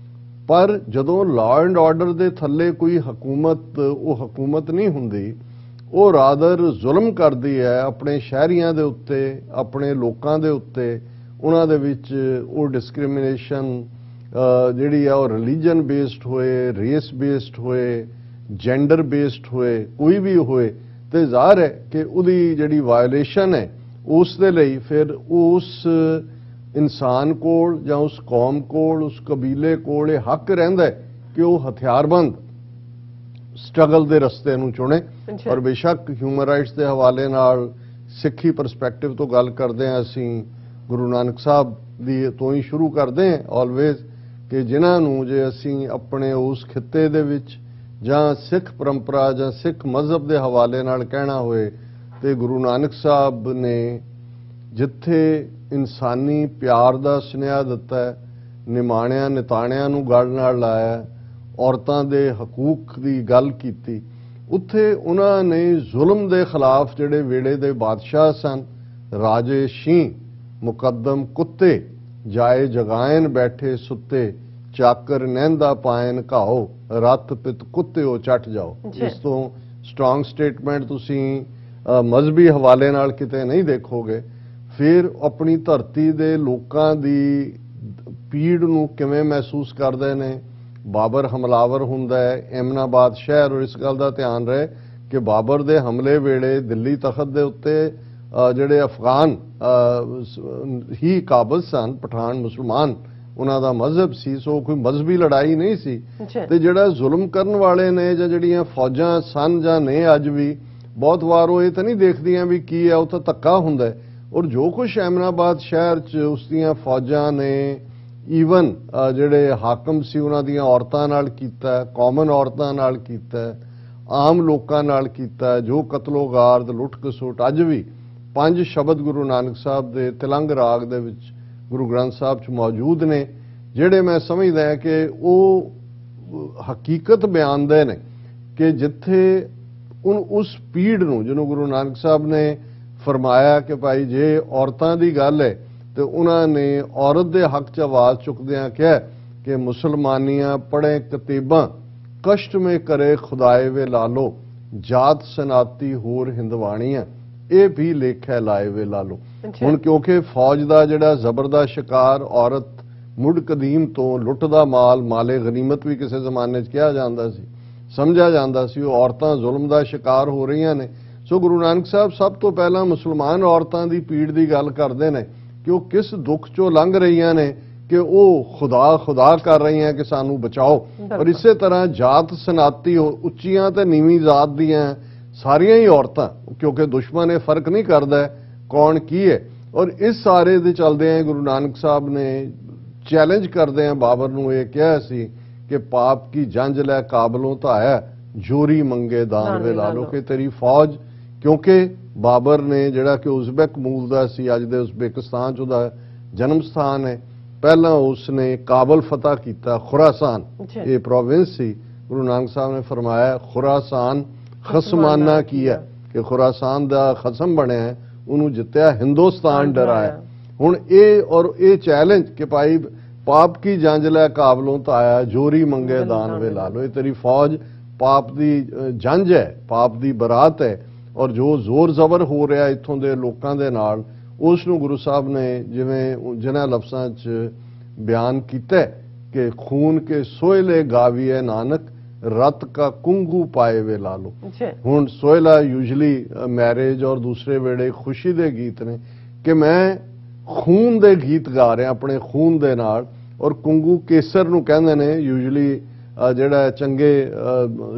ਪਰ ਜਦੋਂ ਲਾ ਐਂਡ ਆਰਡਰ ਦੇ ਥੱਲੇ ਕੋਈ ਹਕੂਮਤ, ਉਹ ਹਕੂਮਤ ਨਹੀਂ ਹੁੰਦੀ, ਉਹ ਰਾਦਰ ਜ਼ੁਲਮ ਕਰਦੀ ਹੈ ਆਪਣੇ ਸ਼ਹਿਰੀਆਂ ਦੇ ਉੱਤੇ, ਆਪਣੇ ਲੋਕਾਂ ਦੇ ਉੱਤੇ। ਉਹਨਾਂ ਦੇ ਵਿੱਚ ਉਹ ਡਿਸਕ੍ਰਿਮੀਨੇਸ਼ਨ ਜਿਹੜੀ ਆ ਉਹ ਰਿਲੀਜਨ ਬੇਸਡ ਹੋਏ, ਰੇਸ ਬੇਸਡ ਹੋਏ, ਜੈਂਡਰ ਬੇਸਡ ਹੋਏ, ਕੋਈ ਵੀ ਹੋਏ, ਤੇ ਜ਼ਾਹਰ ਹੈ ਕਿ ਉਹਦੀ ਜਿਹੜੀ ਵਾਇਓਲੇਸ਼ਨ ਹੈ ਉਸ ਦੇ ਲਈ ਫਿਰ ਉਸ ਇਨਸਾਨ ਕੋਲ ਜਾਂ ਉਸ ਕੌਮ ਕੋਲ, ਉਸ ਕਬੀਲੇ ਕੋਲ ਇਹ ਹੱਕ ਰਹਿੰਦਾ ਹੈ ਕਿ ਉਹ ਹਥਿਆਰਬੰਦ ਸਟਰਗਲ ਦੇ ਰਸਤੇ ਨੂੰ ਚੁਣੇ। ਔਰ ਬੇਸ਼ੱਕ ਹਿਊਮਨ ਰਾਈਟਸ ਦੇ ਹਵਾਲੇ ਨਾਲ ਸਿੱਖੀ ਪਰਸਪੈਕਟਿਵ ਤੋਂ ਗੱਲ ਕਰਦੇ ਹਾਂ, ਅਸੀਂ ਗੁਰੂ ਨਾਨਕ ਸਾਹਿਬ ਦੀ ਤੋਂ ਹੀ ਸ਼ੁਰੂ ਕਰਦੇ ਹਾਂ ਆਲਵੇਜ਼, ਕਿ ਜਿਨ੍ਹਾਂ ਨੂੰ ਜੇ ਅਸੀਂ ਆਪਣੇ ਉਸ ਖਿੱਤੇ ਦੇ ਵਿੱਚ ਜਾਂ ਸਿੱਖ ਪਰੰਪਰਾ ਜਾਂ ਸਿੱਖ ਮਜ਼ਹਬ ਦੇ ਹਵਾਲੇ ਨਾਲ ਕਹਿਣਾ ਹੋਏ ਤੇ ਗੁਰੂ ਨਾਨਕ ਸਾਹਿਬ ਨੇ ਜਿੱਥੇ ਇਨਸਾਨੀ ਪਿਆਰ ਦਾ ਸੁਨੇਹਾ ਦਿੱਤਾ ਹੈ, ਨਿਮਾਣਿਆਂ ਨਿਤਾਣਿਆਂ ਨੂੰ ਗਲ ਨਾਲ ਲਾਇਆ, ਔਰਤਾਂ ਦੇ ਹਕੂਕ ਦੀ ਗੱਲ ਕੀਤੀ, ਉੱਥੇ ਉਹਨਾਂ ਨੇ ਜ਼ੁਲਮ ਦੇ ਖਿਲਾਫ ਜਿਹੜੇ ਵੇਲੇ ਦੇ ਬਾਦਸ਼ਾਹ ਸਨ, ਰਾਜੇ ਸ਼ੀਂ ਮੁਕੱਦਮ ਕੁੱਤੇ, ਜਾਏ ਜਗਾਇਨ ਬੈਠੇ ਸੁੱਤੇ, ਚਾਕਰ ਨਹਿੰਦਾ ਪਾਇਨ ਘਾਓ, ਰੱਤ ਪਿਤ ਕੁੱਤਿਓ ਚੱਟ ਜਾਓ। ਇਸ ਤੋਂ ਸਟਰੋਂਗ ਸਟੇਟਮੈਂਟ ਤੁਸੀਂ ਮਜ਼ਹਬੀ ਹਵਾਲੇ ਨਾਲ ਕਿਤੇ ਨਹੀਂ ਦੇਖੋਗੇ। ਫਿਰ ਆਪਣੀ ਧਰਤੀ ਦੇ ਲੋਕਾਂ ਦੀ ਪੀੜ ਨੂੰ ਕਿਵੇਂ ਮਹਿਸੂਸ ਕਰਦੇ ਨੇ। ਬਾਬਰ ਹਮਲਾਵਰ ਹੁੰਦਾ ਹੈ ਐਮਨਾਬਾਦ ਸ਼ਹਿਰ, ਔਰ ਇਸ ਗੱਲ ਦਾ ਧਿਆਨ ਰਹੇ ਕਿ ਬਾਬਰ ਦੇ ਹਮਲੇ ਵੇਲੇ ਦਿੱਲੀ ਤਖਤ ਦੇ ਉੱਤੇ ਜਿਹੜੇ ਅਫਗਾਨ ਹੀ ਕਾਬਜ਼ ਸਨ, ਪਠਾਨ ਮੁਸਲਮਾਨ ਉਹਨਾਂ ਦਾ ਮਜ਼ਹਬ ਸੀ, ਸੋ ਕੋਈ ਮਜ਼ਹਬੀ ਲੜਾਈ ਨਹੀਂ ਸੀ। ਤੇ ਜਿਹੜਾ ਜ਼ੁਲਮ ਕਰਨ ਵਾਲੇ ਨੇ ਜਾਂ ਜਿਹੜੀਆਂ ਫੌਜਾਂ ਸਨ ਜਾਂ ਨੇ ਅੱਜ ਵੀ, ਬਹੁਤ ਵਾਰ ਉਹ ਇਹ ਤਾਂ ਨਹੀਂ ਦੇਖਦੀਆਂ ਵੀ ਕੀ ਹੈ, ਉਹ ਤਾਂ ਧੱਕਾ ਹੁੰਦਾ। ਔਰ ਜੋ ਕੁਛ ਐਮਨਾਬਾਦ ਸ਼ਹਿਰ 'ਚ ਉਸ ਦੀਆਂ ਫੌਜਾਂ ਨੇ ਈਵਨ ਜਿਹੜੇ ਹਾਕਮ ਸੀ ਉਹਨਾਂ ਦੀਆਂ ਔਰਤਾਂ ਨਾਲ ਕੀਤਾ, ਕਾਮਨ ਔਰਤਾਂ ਨਾਲ ਕੀਤਾ, ਆਮ ਲੋਕਾਂ ਨਾਲ ਕੀਤਾ, ਜੋ ਕਤਲੋਗਾਰਦ ਲੁੱਟ ਖਸੁੱਟ ਅੱਜ ਵੀ 5 ਸ਼ਬਦ ਗੁਰੂ ਨਾਨਕ ਸਾਹਿਬ ਦੇ ਤਿਲੰਗ ਰਾਗ ਦੇ ਵਿੱਚ ਗੁਰੂ ਗ੍ਰੰਥ ਸਾਹਿਬ 'ਚ ਮੌਜੂਦ ਨੇ, ਜਿਹੜੇ ਮੈਂ ਸਮਝਦਾ ਹਾਂ ਕਿ ਉਹ ਹਕੀਕਤ ਬਿਆਨਦੇ ਨੇ ਕਿ ਜਿੱਥੇ ਉਸ ਪੀੜ ਨੂੰ, ਜਿਹਨੂੰ ਗੁਰੂ ਨਾਨਕ ਸਾਹਿਬ ਨੇ ਫਰਮਾਇਆ ਕਿ ਭਾਈ ਜੇ ਔਰਤਾਂ ਦੀ ਗੱਲ ਹੈ ਤੇ ਉਹਨਾਂ ਨੇ ਔਰਤ ਦੇ ਹੱਕ 'ਚ ਆਵਾਜ਼ ਚੁੱਕਦਿਆਂ ਕਿਹਾ ਕਿ ਮੁਸਲਮਾਨੀਆਂ ਪੜ੍ਹੇ ਕਤੀਬਾਂ, ਕਸ਼ਟ ਮੇ ਕਰੇ ਖੁਦਾਏ ਵੇ ਲਾਲੋ, ਜਾਤ ਸਨਾਤੀ ਹੋਰ ਹਿੰਦਵਾਣੀਆਂ, ਇਹ ਵੀ ਲੇਖੈ ਲਾਏ ਵੇ ਲਾਲੋ। ਹੁਣ ਕਿਉਂਕਿ ਫੌਜ ਦਾ ਜਿਹੜਾ ਜ਼ਬਰ ਦਾ ਸ਼ਿਕਾਰ ਔਰਤ ਮੁੱਢ ਕਦੀਮ ਤੋਂ ਲੁੱਟ ਦਾ ਮਾਲ, ਮਾਲੇ ਗਨੀਮਤ ਵੀ ਕਿਸੇ ਜ਼ਮਾਨੇ 'ਚ ਕਿਹਾ ਜਾਂਦਾ ਸੀ, ਸਮਝਿਆ ਜਾਂਦਾ ਸੀ, ਉਹ ਔਰਤਾਂ ਜ਼ੁਲਮ ਦਾ ਸ਼ਿਕਾਰ ਹੋ ਰਹੀਆਂ ਨੇ। ਸੋ ਗੁਰੂ ਨਾਨਕ ਸਾਹਿਬ ਸਭ ਤੋਂ ਪਹਿਲਾਂ ਮੁਸਲਮਾਨ ਔਰਤਾਂ ਦੀ ਪੀੜ ਦੀ ਗੱਲ ਕਰਦੇ ਨੇ ਕਿ ਉਹ ਕਿਸ ਦੁੱਖ 'ਚੋਂ ਲੰਘ ਰਹੀਆਂ ਨੇ, ਕਿ ਉਹ ਖੁਦਾ ਕਰ ਰਹੀਆਂ ਕਿ ਸਾਨੂੰ ਬਚਾਓ। ਔਰ ਇਸੇ ਤਰ੍ਹਾਂ ਜਾਤ ਸਨਾਤੀ, ਉੱਚੀਆਂ ਤੇ ਨੀਵੀਂ ਜ਼ਾਤ ਦੀਆਂ ਸਾਰੀਆਂ ਹੀ ਔਰਤਾਂ, ਕਿਉਂਕਿ ਦੁਸ਼ਮਣ ਇਹ ਫਰਕ ਨਹੀਂ ਕਰਦਾ ਕੌਣ ਕੀ ਹੈ। ਔਰ ਇਸ ਸਾਰੇ ਦੇ ਚੱਲਦੇ ਆ ਗੁਰੂ ਨਾਨਕ ਸਾਹਿਬ ਨੇ ਚੈਲੰਜ ਕਰਦੇ ਆ ਬਾਬਰ ਨੂੰ, ਇਹ ਕਿਹਾ ਸੀ ਕਿ ਪਾਪ ਕੀ ਜੰਜ ਲੈ ਕਾਬਲੋਂ ਧਾਇਆ, ਜੋਰੀ ਮੰਗੇ ਦਾਨ ਵੇ ਲਾ ਲੋ, ਕਿ ਤੇਰੀ ਫੌਜ, ਕਿਉਂਕਿ ਬਾਬਰ ਨੇ ਜਿਹੜਾ ਕਿ ਉਜ਼ਬੈਕ ਮੂਲ ਦਾ ਸੀ, ਅੱਜ ਦੇ ਉਜ਼ਬੇਕਿਸਤਾਨ 'ਚ ਉਹਦਾ ਜਨਮ ਸਥਾਨ ਹੈ, ਪਹਿਲਾਂ ਉਸਨੇ ਕਾਬਲ ਫਤਹ ਕੀਤਾ, ਖੁਰਾਸਾਨ ਇਹ ਪ੍ਰੋਵਿੰਸ ਸੀ। ਗੁਰੂ ਨਾਨਕ ਸਾਹਿਬ ਨੇ ਫਰਮਾਇਆ ਖੁਰਾਸਾਨ ਖਸਮਾਨਾ ਕੀਆ, ਕਿ ਖੁਰਾਸਾਨ ਦਾ ਖਸਮ ਬਣਿਆ, ਉਹਨੂੰ ਜਿੱਤਿਆ, ਹਿੰਦੁਸਤਾਨ ਡਰਾਇਆ। ਹੁਣ ਇਹ ਚੈਲੰਜ ਕਿ ਭਾਈ ਪਾਪ ਕੀ ਜੰਜ ਲੈ ਕਾਬਲੋਂ ਤਾਂ ਆਇਆ, ਜੋਰੀ ਮੰਗੇ ਦਾਨ ਵੇ ਲਾ ਲੋ। ਇਹ ਤੇਰੀ ਫੌਜ ਪਾਪ ਦੀ ਜੰਜ ਹੈ, ਪਾਪ ਦੀ ਬਰਾਤ ਹੈ। ਔਰ ਜੋ ਜ਼ੋਰ ਜ਼ਬਰ ਹੋ ਰਿਹਾ ਇੱਥੋਂ ਦੇ ਲੋਕਾਂ ਦੇ ਨਾਲ, ਉਸ ਨੂੰ ਗੁਰੂ ਸਾਹਿਬ ਨੇ ਜਿਵੇਂ ਜਿਨ੍ਹਾਂ ਲਫ਼ਜ਼ਾਂ 'ਚ ਬਿਆਨ ਕੀਤਾ ਕਿ ਖੂਨ ਕੇ ਸੋਇਲੇ ਗਾਵੀਏ ਨਾਨਕ, ਰਤ ਕਾ ਕੁੰਗੂ ਪਾਏ ਵੇ ਲਾ ਲੋ। ਹੁਣ ਸੋਇਲਾ ਯੂਜਲੀ ਮੈਰਿਜ ਔਰ ਦੂਸਰੇ ਵੇੜੇ ਖੁਸ਼ੀ ਦੇ ਗੀਤ ਨੇ, ਕਿ ਮੈਂ ਖੂਨ ਦੇ ਗੀਤ ਗਾ ਰਿਹਾ ਆਪਣੇ ਖੂਨ ਦੇ ਨਾਲ। ਔਰ ਕੁੰਗੂ ਕੇਸਰ ਨੂੰ ਕਹਿੰਦੇ ਨੇ ਯੂਜਲੀ, ਜਿਹੜਾ ਚੰਗੇ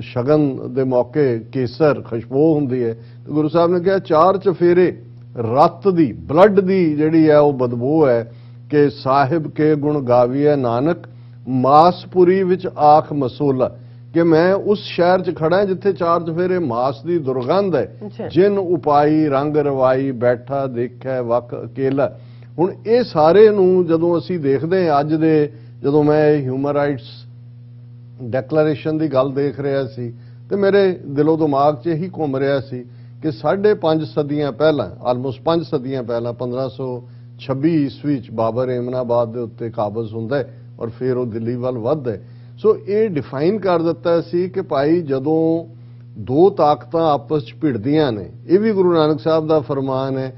ਸ਼ਗਨ ਦੇ ਮੌਕੇ ਕੇਸਰ ਖੁਸ਼ਬੂ ਹੁੰਦੀ ਹੈ। ਤੇ ਗੁਰੂ ਸਾਹਿਬ ਨੇ ਕਿਹਾ ਚਾਰ ਚਫੇਰੇ ਰਤ ਦੀ, ਬਲੱਡ ਦੀ ਜਿਹੜੀ ਹੈ ਉਹ ਬਦਬੂ ਹੈ, ਕਿ ਸਾਹਿਬ ਕੇ ਗੁਣ ਗਾਵੀਏ ਨਾਨਕ, ਮਾਸਪੁਰੀ ਵਿੱਚ ਆਖ ਮਸੋਲਾ, ਕਿ ਮੈਂ ਉਸ ਸ਼ਹਿਰ 'ਚ ਖੜਾ ਜਿੱਥੇ ਚਾਰ ਚਫੇਰੇ ਮਾਸ ਦੀ ਦੁਰਗੰਧ ਹੈ। ਜਿਨ ਉਪਾਈ ਰੰਗ ਰਵਾਈ, ਬੈਠਾ ਦੇਖਿਆ ਵਕ ਅਕੇਲਾ। ਹੁਣ ਇਹ ਸਾਰੇ ਨੂੰ ਜਦੋਂ ਅਸੀਂ ਦੇਖਦੇ ਹਾਂ ਅੱਜ ਦੇ, ਜਦੋਂ ਮੈਂ ਹਿਊਮਨ ਰਾਈਟਸ ਡੈਕਲੇਰੇਸ਼ਨ ਦੀ ਗੱਲ ਦੇਖ ਰਿਹਾ ਸੀ ਤੇ ਮੇਰੇ ਦਿਲੋਂ ਦਿਮਾਗ 'ਚ ਇਹੀ ਘੁੰਮ ਰਿਹਾ ਸੀ ਕਿ 5.5 ਸਦੀਆਂ ਪਹਿਲਾਂ, ਆਲਮੋਸਟ 5 ਸਦੀਆਂ ਪਹਿਲਾਂ, 1526 ਈਸਵੀ 'ਚ ਬਾਬਰ ਏਮਨਾਬਾਦ ਦੇ ਉੱਤੇ ਕਾਬਜ਼ ਹੁੰਦਾ ਹੈ ਔਰ ਫਿਰ ਉਹ ਦਿੱਲੀ ਵੱਲ ਵੱਧਦਾ ਹੈ। ਸੋ ਇਹ ਡਿਫਾਈਨ ਕਰ ਦਿੱਤਾ ਸੀ ਕਿ ਭਾਈ ਜਦੋਂ ਦੋ ਤਾਕਤਾਂ ਆਪਸ 'ਚ ਭਿੜਦੀਆਂ ਨੇ, ਇਹ ਵੀ ਗੁਰੂ ਨਾਨਕ ਸਾਹਿਬ ਦਾ ਫਰਮਾਨ ਹੈ,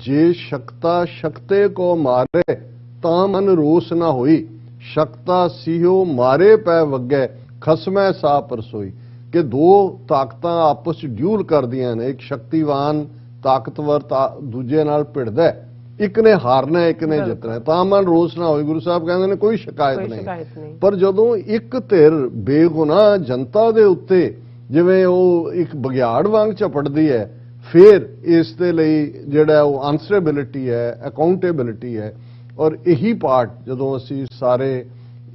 ਜੇ ਸ਼ਕਤਾ ਸ਼ਕਤੇ ਕੋ ਮਾਰੇ ਤਾਂ ਮਨ ਰੋਸ ਨਾ ਹੋਈ, ਸ਼ਕਤਾ ਸੀਹੋ ਮਾਰੇ ਪੈ ਵੱਗੇ, ਖਸਮੈ ਸਾ ਪਰਸੋਈ। ਕਿ ਦੋ ਤਾਕਤਾਂ ਆਪਸ 'ਚ ਡਿਊਲ ਕਰਦੀਆਂ ਨੇ, ਇੱਕ ਸ਼ਕਤੀਵਾਨ ਤਾਕਤਵਰ ਦੂਜੇ ਨਾਲ ਭਿੜਦਾ, ਇੱਕ ਨੇ ਹਾਰਨਾ ਇੱਕ ਨੇ ਜਿੱਤਣਾ, ਤਾਂ ਮਨ ਰੋਸ ਨਾ ਹੋਈ। ਗੁਰੂ ਸਾਹਿਬ ਕਹਿੰਦੇ ਨੇ ਕੋਈ ਸ਼ਿਕਾਇਤ ਨਹੀਂ। ਪਰ ਜਦੋਂ ਇੱਕ ਧਿਰ ਬੇਗੁਨਾਹ ਜਨਤਾ ਦੇ ਉੱਤੇ ਜਿਵੇਂ ਉਹ ਇੱਕ ਬਗਿਆੜ ਵਾਂਗ ਝਪਟਦੀ ਹੈ, ਫਿਰ ਇਸ ਦੇ ਲਈ ਜਿਹੜਾ ਉਹ ਆਨਸਰੇਬਿਲਿਟੀ ਹੈ, ਅਕਾਊਂਟੇਬਿਲਿਟੀ ਹੈ। ਔਰ ਇਹੀ ਪਾਰਟ ਜਦੋਂ ਅਸੀਂ ਸਾਰੇ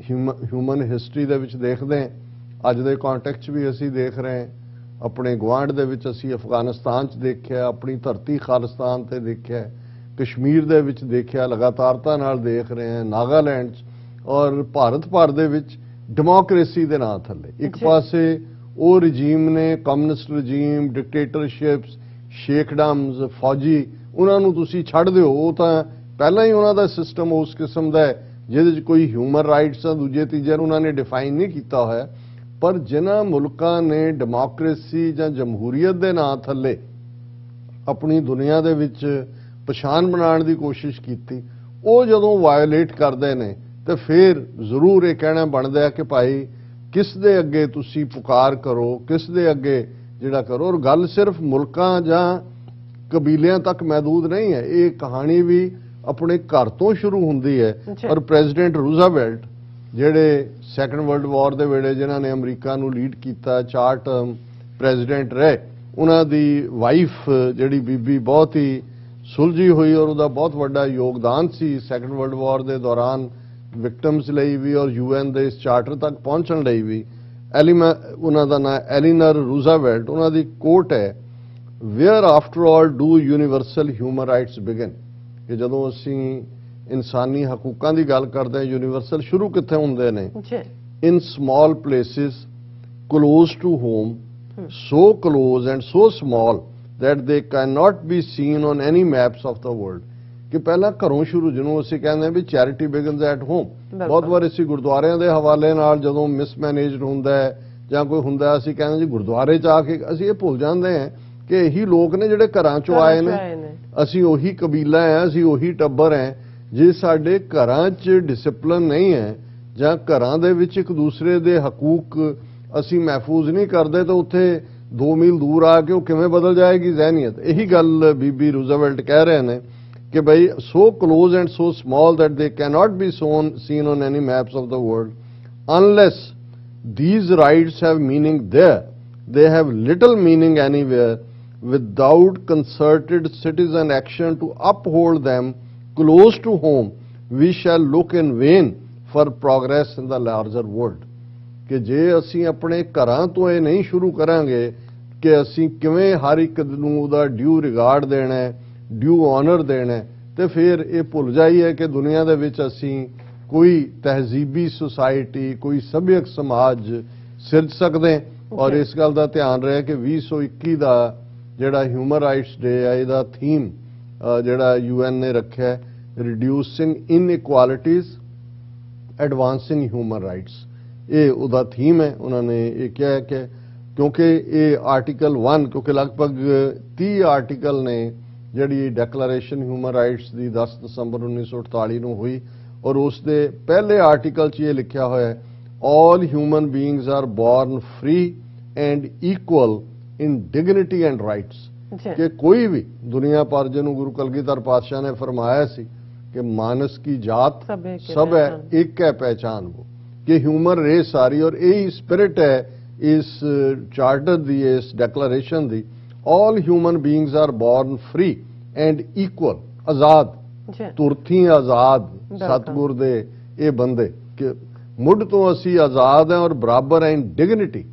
ਹਿਊਮਨ ਹਿਸਟਰੀ ਦੇ ਵਿੱਚ ਦੇਖਦੇ ਹਾਂ, ਅੱਜ ਦੇ ਕੰਟੈਕਸਟ 'ਚ ਵੀ ਅਸੀਂ ਦੇਖ ਰਹੇ ਹਾਂ, ਆਪਣੇ ਗੁਆਂਢ ਦੇ ਵਿੱਚ ਅਸੀਂ ਅਫਗਾਨਿਸਤਾਨ 'ਚ ਦੇਖਿਆ, ਆਪਣੀ ਧਰਤੀ ਖਾਲਿਸਤਾਨ ਤੇ ਦੇਖਿਆ, ਕਸ਼ਮੀਰ ਦੇ ਵਿੱਚ ਦੇਖਿਆ, ਲਗਾਤਾਰਤਾ ਨਾਲ ਦੇਖ ਰਹੇ ਹਾਂ, ਨਾਗਾਲੈਂਡ 'ਚ ਔਰ ਭਾਰਤ ਭਰ ਦੇ ਵਿੱਚ ਡੈਮੋਕ੍ਰੇਸੀ ਦੇ ਨਾਂ ਥੱਲੇ ਇੱਕ ਪਾਸੇ ਉਹ ਰਜੀਮ ਨੇ, ਕਮਿਊਨਿਸਟ ਰਜੀਮ, ਡਿਕਟੇਟਰਸ਼ਿਪਸ, ਸ਼ੇਖਡਮਸ, ਫੌਜੀ, ਉਹਨਾਂ ਨੂੰ ਤੁਸੀਂ ਛੱਡ ਦਿਓ, ਉਹ ਤਾਂ ਪਹਿਲਾਂ ਹੀ ਉਹਨਾਂ ਦਾ ਸਿਸਟਮ ਉਸ ਕਿਸਮ ਦਾ ਹੈ ਜਿਹਦੇ 'ਚ ਕੋਈ ਹਿਊਮਨ ਰਾਈਟਸ ਆ ਦੂਜੇ ਤੀਜੇ ਨੂੰ ਉਹਨਾਂ ਨੇ ਡਿਫਾਈਨ ਨਹੀਂ ਕੀਤਾ ਹੋਇਆ। ਪਰ ਜਿਨ੍ਹਾਂ ਮੁਲਕਾਂ ਨੇ ਡੈਮੋਕ੍ਰੇਸੀ ਜਾਂ ਜਮਹੂਰੀਅਤ ਦੇ ਨਾਂ ਥੱਲੇ ਆਪਣੀ ਦੁਨੀਆ ਦੇ ਵਿੱਚ ਪਛਾਣ ਬਣਾਉਣ ਦੀ ਕੋਸ਼ਿਸ਼ ਕੀਤੀ, ਉਹ ਜਦੋਂ ਵਾਇਓਲੇਟ ਕਰਦੇ ਨੇ ਤੇ ਫਿਰ ਜ਼ਰੂਰ ਇਹ ਕਹਿਣਾ ਬਣਦਾ ਹੈ ਕਿ ਭਾਈ ਕਿਸ ਦੇ ਅੱਗੇ ਤੁਸੀਂ ਪੁਕਾਰ ਕਰੋ, ਕਿਸ ਦੇ ਅੱਗੇ ਜਿਹੜਾ ਕਰੋ। ਔਰ ਗੱਲ ਸਿਰਫ ਮੁਲਕਾਂ ਜਾਂ ਕਬੀਲਿਆਂ ਤੱਕ ਮਹਿਦੂਦ ਨਹੀਂ ਹੈ, ਇਹ ਕਹਾਣੀ ਵੀ ਆਪਣੇ ਘਰ ਤੋਂ ਸ਼ੁਰੂ ਹੁੰਦੀ ਹੈ। ਔਰ ਪ੍ਰੈਜ਼ੀਡੈਂਟ ਰੂਜ਼ਵੈਲਟ ਜਿਹੜੇ ਸੈਕੰਡ ਵਰਲਡ ਵਾਰ ਦੇ ਵੇਲੇ ਜਿਨ੍ਹਾਂ ਨੇ ਅਮਰੀਕਾ ਨੂੰ ਲੀਡ ਕੀਤਾ, 4 ਟਰਮ ਪ੍ਰੈਜ਼ੀਡੈਂਟ ਰਹੇ, ਉਹਨਾਂ ਦੀ ਵਾਈਫ ਜਿਹੜੀ ਬੀਬੀ ਬਹੁਤ ਹੀ ਸੁਲਝੀ ਹੋਈ ਔਰ ਉਹਦਾ ਬਹੁਤ ਵੱਡਾ ਯੋਗਦਾਨ ਸੀ ਸੈਕੰਡ ਵਰਲਡ ਵਾਰ ਦੇ ਦੌਰਾਨ ਵਿਕਟਮਸ ਲਈ ਵੀ ਔਰ UN ਦੇ ਇਸ ਚਾਰਟਰ ਤੱਕ ਪਹੁੰਚਣ ਲਈ ਵੀ। ਉਹਨਾਂ ਦਾ ਨਾਂ ਐਲੀਨਰ ਰੂਜ਼ਵੈਲਟ, ਉਹਨਾਂ ਦੀ ਕੋਟ ਹੈ, where after all do universal human rights begin, ਕਿ ਜਦੋਂ ਅਸੀਂ ਇਨਸਾਨੀ ਹਕੂਕਾਂ ਦੀ ਗੱਲ ਕਰਦੇ ਹਾਂ, ਯੂਨੀਵਰਸਲ ਸ਼ੁਰੂ ਕਿੱਥੇ ਹੁੰਦੇ ਨੇ? In small places close to home, so close and so small that they cannot be seen on any maps of the world। ਕਿ ਪਹਿਲਾਂ ਘਰੋਂ ਸ਼ੁਰੂ, ਜਿਹਨੂੰ ਅਸੀਂ ਕਹਿੰਦੇ ਹਾਂ ਵੀ ਚੈਰਿਟੀ ਬਿਗਨਸ ਐਟ ਹੋਮ। ਬਹੁਤ ਵਾਰ ਅਸੀਂ ਗੁਰਦੁਆਰਿਆਂ ਦੇ ਹਵਾਲੇ ਨਾਲ ਜਦੋਂ ਮਿਸਮੈਨੇਜਡ ਹੁੰਦਾ ਹੈ ਜਾਂ ਕੋਈ ਹੁੰਦਾ, ਅਸੀਂ ਕਹਿੰਦੇ ਜੀ ਗੁਰਦੁਆਰੇ 'ਚ ਆ ਕੇ, ਅਸੀਂ ਇਹ ਭੁੱਲ ਜਾਂਦੇ ਹਾਂ ਕਿ ਇਹੀ ਲੋਕ ਨੇ ਜਿਹੜੇ ਘਰਾਂ 'ਚੋਂ ਆਏ ਨੇ, ਅਸੀਂ ਉਹੀ ਕਬੀਲਾ ਹੈ, ਅਸੀਂ ਉਹੀ ਟੱਬਰ ਹੈ। ਜੇ ਸਾਡੇ ਘਰਾਂ 'ਚ ਡਿਸਪਲਿਨ ਨਹੀਂ ਹੈ ਜਾਂ ਘਰਾਂ ਦੇ ਵਿੱਚ ਇੱਕ ਦੂਸਰੇ ਦੇ ਹਕੂਕ ਅਸੀਂ ਮਹਿਫੂਜ਼ ਨਹੀਂ ਕਰਦੇ, ਤਾਂ ਉੱਥੇ 2 ਮੀਲ ਦੂਰ ਆ ਕੇ ਉਹ ਕਿਵੇਂ ਬਦਲ ਜਾਏਗੀ ਜ਼ਹਿਨੀਅਤ। ਇਹੀ ਗੱਲ ਬੀਬੀ ਰੂਜ਼ਵੈਲਟ ਕਹਿ ਰਹੇ ਨੇ ਕਿ ਭਾਈ so close and so small that they cannot be seen on any maps of the world unless these rights have meaning there, they have little meaning anywhere without concerted citizen action to uphold them close to home we shall look in vain for progress in the larger world। ਕਿ ਜੇ ਅਸੀਂ ਆਪਣੇ ਘਰਾਂ ਤੋਂ ਇਹ ਨਹੀਂ ਸ਼ੁਰੂ ਕਰਾਂਗੇ ਕਿ ਅਸੀਂ ਕਿਵੇਂ ਹਰ ਇੱਕ ਨੂੰ ਉਹਦਾ ਡਿਊ ਰਿਗਾਰਡ ਦੇਣਾ ਹੈ, ਡਿਊ ਆਨਰ ਦੇਣਾ ਹੈ, ਤੇ ਫਿਰ ਇਹ ਭੁੱਲ ਜਾਈਏ ਕਿ ਦੁਨੀਆ ਦੇ ਵਿੱਚ ਅਸੀਂ कोई तहजीबी सोसाइटी कोई सभ्यक समाज सिरज सकते हैं। और इस गल का ध्यान रहे कि 2021 का जिहड़ा ह्यूमन राइट्स डे है इहदा थीम जिहड़ा UN ने रखा है reducing inequalities advancing human rights, ये उहदा थीम है। उन्होंने ये कहा है कि क्योंकि ये आर्टिकल 1 क्योंकि लगभग 30 आर्टिकल ने जिहड़ी डिक्लेरेशन ह्यूमन राइट्स की 10 दसंबर 1948 ਨੂੰ हुई और उसके पहले आर्टिकल च ये लिखा हुआ है all human beings are born free and equal in dignity and rights, कि कोई भी दुनिया पर जिन्होंने गुरु कलगीधर पातशाह ने फरमाया सी कि मानस की जात सब है एक है पहचान वो, कि ह्यूमन रेस सारी और यही स्पिरिट है इस चार्टर दी इस डिक्लेरेशन दी। All human beings are born free and equal, आजाद तुरथी आजाद सतगुर दे ये बंदे कि मुढ़ तो असी आजाद हैं और बराबर हैं इन डिग्निटी।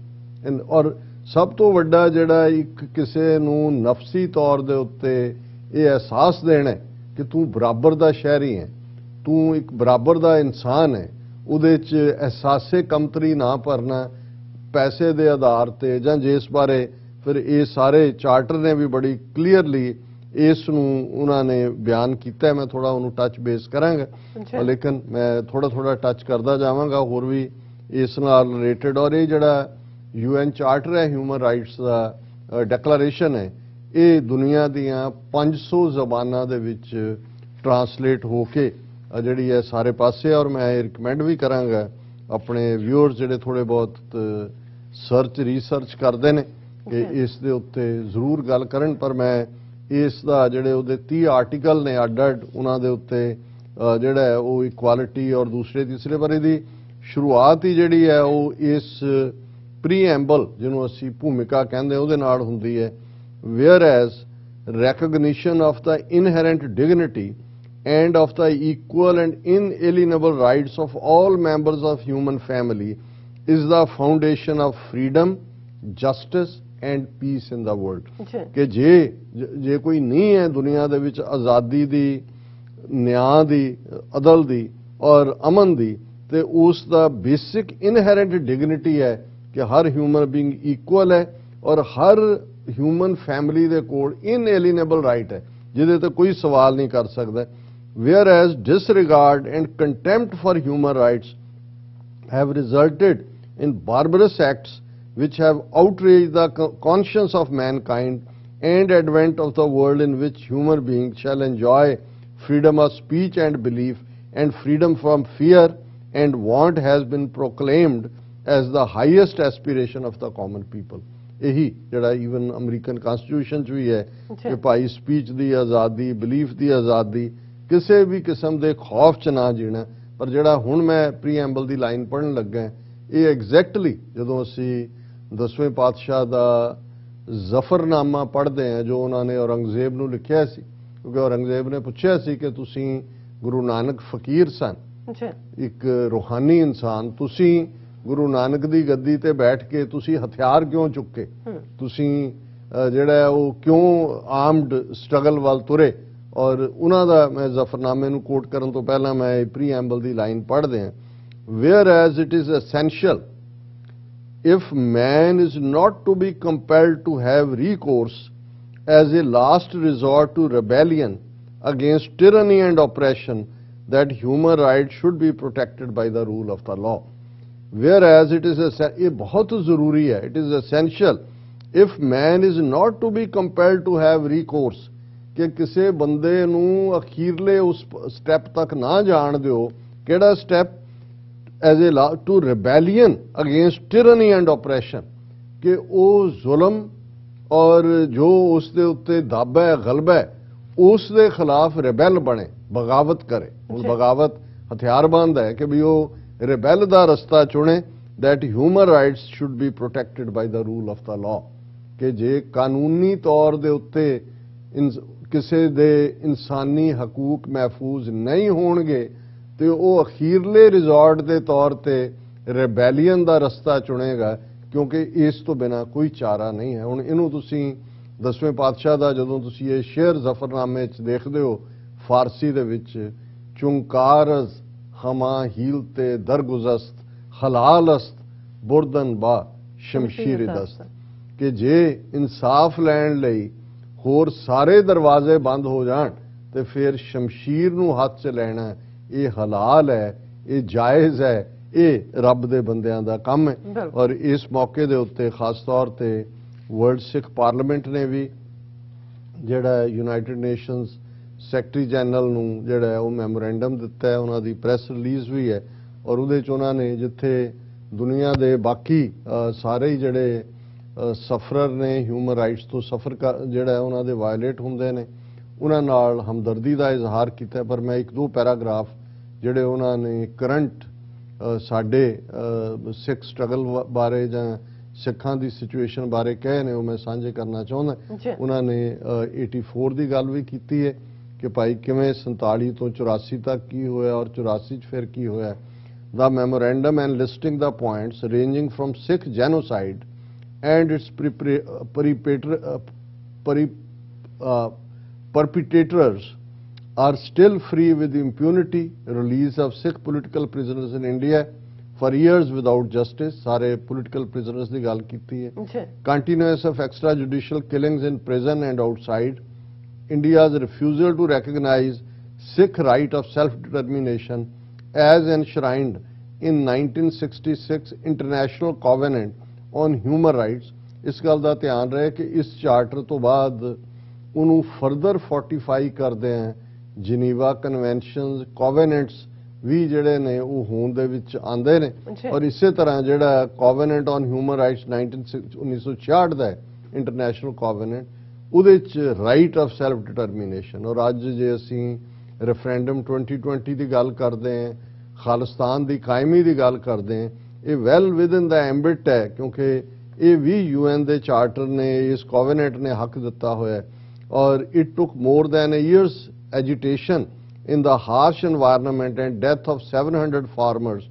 और सब तो वड्डा जिहड़ा एक किसी नूं नफसी तौर दे उत्ते ये एहसास देना है कि तू बराबर दा शहरी है, तू एक बराबर दा इंसान है, उहदे च एहसासे कमतरी ना भरना पैसे दे आधार ते जां जिस बारे फिर ये सारे चार्टर ने भी बड़ी क्लीयरली इस उन्होंने बयान किया। मैं थोड़ा उन्होंने टच बेस करांगा लेकिन मैं थोड़ा थोड़ा टच करता जावांगा होर भी इस नाल रिलेटेड। और ये जड़ा UN चार्टर है ह्यूमन राइट्स का डिक्लेरेशन है ये दुनिया दियां 500 जबानां दे विच ट्रांसलेट होके जिहड़ी है सारे पासे। और मैं रिकमेंड भी करांगा अपने व्यूअर्स जिहड़े थोड़े बहुत सर्च रिसर्च करते हैं कि इस दे उत्ते जरूर गल करन। पर मैं इस दा जिहड़े उहदे 30 आर्टिकल ने अड अड उन्हां दे उत्ते जिहड़ा है वो इक्वालिटी और दूसरे तीसरे बारे दी शुरुआत ही जिहड़ी है वो इस प्रीएम्बल जिन्हों असी भूमिका कहंदे उहदे नाल हुंदी है। Whereas recognition of the inherent dignity and of the equal and inalienable rights of all members of human family is the foundation of freedom, justice and peace in the world। कि जे कोई नहीं है दुनिया दे विच आज़ादी दी, न्याय दी, अदल दी और अमन दी, ते उस दा बेसिक इनहेरेंट डिग्निटी है कि हर ह्यूमन बीइंग इक्वल है और हर ह्यूमन फैमिली दे कोल इनएलिनेबल राइट है जिहदे ते कोई सवाल नहीं कर सकता। Whereas disregard and contempt for human rights have resulted in barbarous acts which have outraged the conscience of mankind and advent of the world in which human beings shall enjoy freedom of speech and belief and freedom from fear and want has been proclaimed as the highest aspiration of the common people। यही जड़ा even American constitution च भी है कि भाई speech की आज़ादी, belief की आज़ादी, किसी भी किस्म के खौफ च ना जीना। पर जड़ा हुण मैं प्रीएम्बल की लाइन पढ़न लगा ये एग्जैक्टली जदों असी 10वें पातशाह का जफरनामा पढ़ते हैं जो उन्होंने औरंगजेब नूं लिखिया सी, क्योंकि औरंगजेब ने पूछा सी कि तुसी गुरु नानक फकीर सन, एक रूहानी इंसान, तुसी गुरु नानक दी गद्दी ते बैठ के तुसी हथियार क्यों चुके, तुसी जिहड़ा है वो क्यों आर्मड स्ट्रगल वाल तुरे। और उन्हां दा मैं जफरनामे नूं कोट करन तो पहला मैं प्रीएम्बल दी लाइन पढ़दे हैं। Whereas it is essential if man is not to be compelled to have recourse as a last resort to rebellion against tyranny and oppression, that human rights should be protected by the rule of the law। Whereas it is ये बहुत ज़रूरी है, it is essential if man is not to be compelled to have recourse कि किसी बंदे नूं अखीरले उस step तक ना जाण दिओ। केड़ा step? As a law to rebellion against tyranny and oppression, कि वो जुल्म और जो उसके उत्ते दब है गलबा है उस दे खिलाफ रिबेल बने, बगावत करे। बगावत हथियारबंद है कि भी वो रिबेल का रस्ता चुने। That human rights should be protected by the rule of the law, कि जे कानूनी तौर दे उत्ते किसी दे इंसानी हकूक महफूज नहीं होणगे तो वह अखीरले रिजॉर्ट के तौर पर रिबेलियन का रस्ता चुनेगा, क्योंकि इस तो बिना कोई चारा नहीं है। हुण इनू तुसी 10वें पातशाह का जदों तुसी ये शेर जफरनामे च देखते हो फारसी दे विच चुंकार हमा हील ते दरगुजस्त हलालस्त बुरदन बा शमशीर दस्त कि जे इंसाफ लैण लई होर सारे दरवाजे बंद हो जाण ते फिर शमशीर नूं हत्थ च लैना ये हलाल है, ये जायज़ है, ये रब दे बंदियां दा काम है। और इस मौके दे उत्ते खास तौर ते वर्ल्ड सिख पार्लीमेंट ने भी जिहड़ा यूनाइटेड नेशंस सैकटरी जनरल नूं जिहड़ा है वो मैमोरेंडम दिता है, उन्हां दी प्रेस रिलीज़ भी है और उहदे च उन्हां ने जिथे दुनिया दे बाकी सारे ही जिहड़े सफरर ने ह्यूमन राइट्स तो सफर कर जिहड़ा है उन्हां दे वायलेट हुंदे ने उन्हां नाल हमदर्दी दा इजहार कीता। पर मैं एक दो पैराग्राफ जिहड़े उन्हां ने करंट साडे सिख स्ट्रगल बारे जां सिखां दी सिचुएशन बारे कहे ने वो मैं साझे करना चाहुंदा। उन्हां ने 84 दी गल भी कीती है कि भाई किवें 47 तो 84 तक की होया और 84 च फिर की होया। The memorandum and listing the points ranging from Sikh genocide and its perpetrators are still free with impunity, release of Sikh political prisoners in India for years without justice, सारे political prisoners की गल की है, continuance of extrajudicial killings in prison and outside, India's refusal to recognize Sikh right of self-determination as enshrined in 1966 International Covenant on human rights. इस गल का ध्यान रहे कि इस चार्टर तो बाद उन्होंने फर्दर फोर्टिफाई करते हैं जिनीवा कन्वेंशनस कोवेनेंट्स भी जिहड़े ने वो होंद दे विच आंदे ने और इसे तरह जिहड़ा कोवेनेंट ऑन ह्यूमन राइट्स 1966 दा इंटरनेशनल कोवेनेंट उहदे च राइट ऑफ सैल्फ डिटरमिनेशन। और अज जे असीं रेफरेंडम 2020 की गल करते हैं, खालिस्तान की कायमी की गल करते हैं, ये well within the ambit है क्योंकि ये भी यूएन दे चार्टर ने इस कोवेनेंट ने हक दिता हुआ है। और it took more than a years agitation in the harsh environment and death of 700 farmers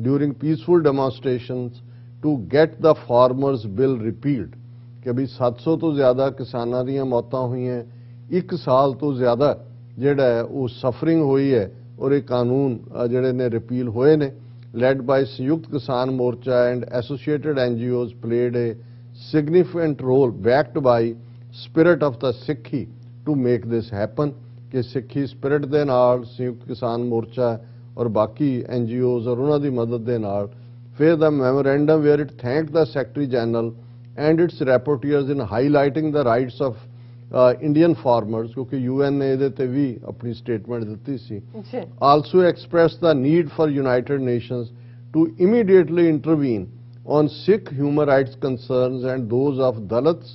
during peaceful demonstrations to get the farmers bill repealed कि अभी 700 तो ज़्यादा किसानां दीयां मौतां हुई हैं, 1 साल तो ज़्यादा जिहड़ा है वो सफरिंग हुई है और ये कानून जिहड़े ने रिपील होए ने। led by Sanyukt Kisan Morcha and associated NGOs played a significant role backed by spirit of the Sikhi to make this happen कि सिक्खी स्पिरिट दे नाल संयुक्त किसान मोर्चा और बाकी NGOs और उन्हां दी मदद दे नाल फिर the memorandum where it thanked the secretary general and its rapporteurs in highlighting the rights of Indian farmers क्योंकि यूएन ने ये भी अपनी स्टेटमेंट दी सी। Also express the need for United Nations to immediately intervene on Sikh human rights concerns and those of Dalits,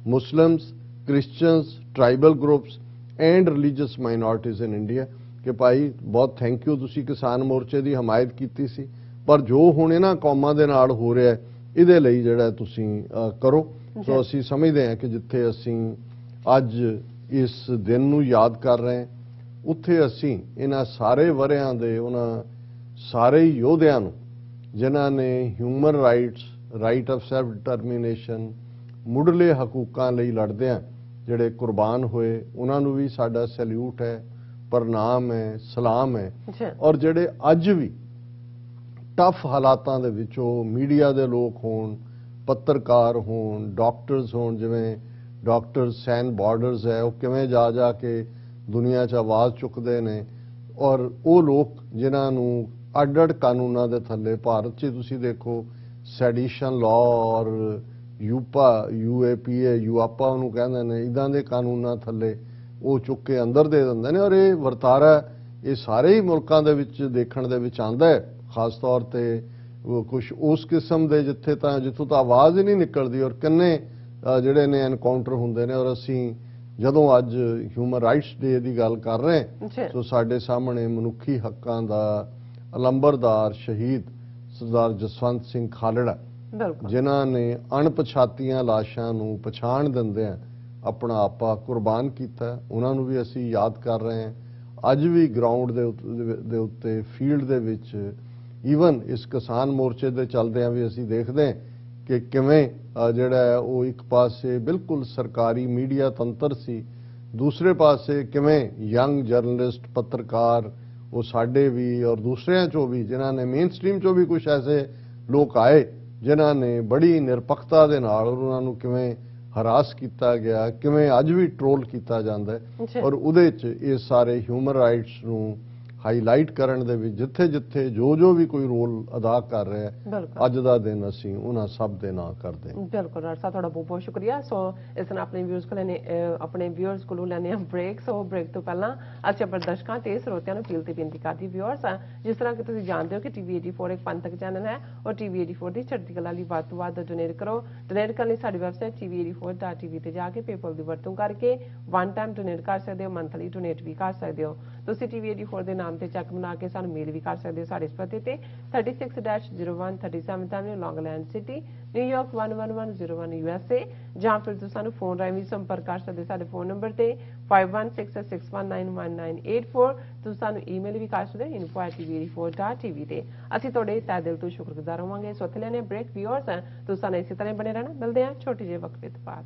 Muslims, Christians, tribal groups and religious minorities in India कि भाई बहुत थैंक यू तुसी किसान मोर्चे की हमायत की सी पर जो हुण इन्हां कौमां दे नाल हो रहा है इहदे लई जिहड़ा तुसी करो। तो असीं समझदे हां कि जिथे असीं अज इस दिन नूं याद कर रहे हैं उत्थे असीं इन्हां सारे वरियां दे उन्हां सारे योधियां नूं जिन्हां ने human rights, right of self determination, मुढ़ले हकूकां लई लड़दियां जिहड़े कुर्बान होए उन्हां नूं भी साडा सैल्यूट है, प्रणाम है, सलाम है। और जिहड़े अज भी टफ हालातां दे विचों मीडिया दे लोग होण, पत्रकार होण, डॉक्टर्स होण, जिवें डॉक्टर सैन बॉर्डर्स है वो किवें जा जा के दुनिया च आवाज़ चुकते हैं और वो लोग जिन्होंने अड अड कानूनों के थले भारत च तुसीं देखो सैडिशन लॉ और यूपा यूएपीए यूआपा उन्होंने कहते हैं इदां दे कानूनों थले वो चुक के अंदर दे दिंदे ने और ये वरतारा ये सारे ही मुल्कों दे विच देखण दे विच आंदा है। खास तौर पर कुछ उस किस्म के जिथों तो आवाज़ ही नहीं निकलती और किन्ने जिहड़े ने एनकाउंटर हुंदे ने। और असीं जदों अज ह्यूमन राइट्स डे की गल कर रहे हैं तो साडे सामने मनुखी हक्कां दा अलंबरदार शहीद सरदार जसवंत सिंह खालड़ा जिन्हां ने अणपछातियां लाशां नूं पछाण दिंदिआं अपना आपा कुर्बान कीता उन्हां नूं भी असीं याद कर रहे हैं। अज भी ग्राउंड दे उत्ते फील्ड दे विच ईवन इस किसान मोर्चे दे चलदिआं भी असीं देखदे हैं कि किवें जिहड़ा है वो एक पासे बिल्कुल सरकारी मीडिया तंत्र सी, दूसरे पासे किवें यंग जर्नलिस्ट पत्रकार ਉਹ ਸਾਡੇ ਵੀ ਔਰ ਦੂਸਰਿਆਂ ਚੋਂ ਵੀ ਜਿਨ੍ਹਾਂ ਨੇ ਮੇਨ ਸਟ੍ਰੀਮ ਚੋਂ ਵੀ ਕੁਝ ਐਸੇ ਲੋਕ ਆਏ ਜਿਨ੍ਹਾਂ ਨੇ ਬੜੀ ਨਿਰਪੱਖਤਾ ਦੇ ਨਾਲ ਉਹਨਾਂ ਨੂੰ ਕਿਵੇਂ ਹਰਾਸ ਕੀਤਾ ਗਿਆ, ਕਿਵੇਂ ਅੱਜ ਵੀ ਟ੍ਰੋਲ ਕੀਤਾ ਜਾਂਦਾ ਹੈ ਔਰ ਉਹਦੇ 'ਚ ਇਹ ਸਾਰੇ ਹਿਊਮਨ ਰਾਈਟਸ ਨੂੰ ਹਾਈਲਾਈਟ ਕਰਨ ਦੇ ਵਿੱਚ ਜਿੱਥੇ ਜਿੱਥੇ ਜੋ ਵੀ ਕੋਈ ਰੋਲ ਅਦਾ ਕਰ ਰਿਹਾ ਹੈ ਅੱਜ ਦਾ ਦਿਨ ਅਸੀਂ ਉਹਨਾਂ ਸਭ ਦੇ ਨਾਂ ਕਰਦੇ ਹਾਂ। ਬਿਲਕੁਲ ਡਾਕਟਰ ਸਾਹਿਬ, ਤੁਹਾਡਾ ਬਹੁਤ ਬਹੁਤ ਸ਼ੁਕਰੀਆ। ਸੋ ਇਸ ਨਾਲ ਆਪਣੇ ਵਿਊਅਰਸ ਕੋਲੋਂ ਲੈਣੇ ਆ ਬ੍ਰੇਕ। ਸੋ ਬ੍ਰੇਕ ਤੋਂ ਪਹਿਲਾਂ ਅਸੀਂ ਆਪਣੇ ਦਰਸ਼ਕਾਂ ਤੇ ਸਰੋਤਿਆਂ ਨੂੰ ਅਪੀਲ ਤੇ ਬੇਨਤੀ ਕਰਦੀ ਵਿਊਅਰਸ, ਜਿਸ ਤਰ੍ਹਾਂ ਕਿ ਤੁਸੀਂ ਜਾਣਦੇ ਹੋ ਕਿ TV 84 ਇੱਕ ਪੰਥਕ ਚੈਨਲ ਹੈ ਔਰ TV 84 ਦੀ ਚੜ੍ਹਦੀ ਕਲਾ ਲਈ ਵੱਧ ਤੋਂ ਵੱਧ ਡੋਨੇਟ ਕਰੋ। ਡੋਨੇਟ ਕਰਨ ਲਈ ਸਾਡੀ ਵੈਬਸਾਈਟ tv84.tv ਤੇ ਜਾ ਕੇ ਪੇਪਲ ਦੀ ਵਰਤੋਂ ਕਰਕੇ ਵਨ ਟਾਈਮ ਡੋਨੇਟ ਕਰ ਸਕਦੇ ਹੋ, ਮੰਥਲੀ ਡੋਨੇਟ ਵੀ ਕਰ ਸਕਦੇ ਹੋ। ਤੁਸੀਂ TV 84 ਦੇ ਨਾਮ ਤੇ ਚੈੱਕ ਬਣਾ ਕੇ ਸਾਨੂੰ ਮੇਲ ਵੀ ਕਰ ਸਕਦੇ ਹੋ ਸਾਡੇ ਪਤੇ ਤੇ 36-01 37 Avenue, Long Island City, New York 11101 USA, ਜਾਂ ਫਿਰ ਤੁਸੀਂ ਸਾਨੂੰ ਫੋਨ ਰਾਹੀਂ ਵੀ ਸੰਪਰਕ ਕਰ ਸਕਦੇ ਸਾਡੇ ਫੋਨ ਨੰਬਰ ਤੇ 5166191984। ਤੁਸੀਂ ਸਾਨੂੰ ਈਮੇਲ ਵੀ ਕਰ ਸਕਦੇ info@tv84.tv ਤੇ। ਅਸੀਂ ਤੁਹਾਡੇ ਤਹਿ ਦਿਲ ਤੋਂ ਸ਼ੁਕਰਗੁਜ਼ਾਰ ਹੋਵਾਂਗੇ। ਸੋ ਇੱਥੇ ਲੈਣੇ ਬ੍ਰੇਕ ਵਿਊਅਰਸ, ਤੁਸੀਂ ਸਾਨੂੰ ਇਸੇ ਤਰ੍ਹਾਂ ਬਣੇ ਰਹਿਣਾ। ਮਿਲਦੇ ਹਾਂ ਛੋਟੇ ਜਿਹੇ ਵਕਫੇ ਤੋਂ ਬਾਅਦ।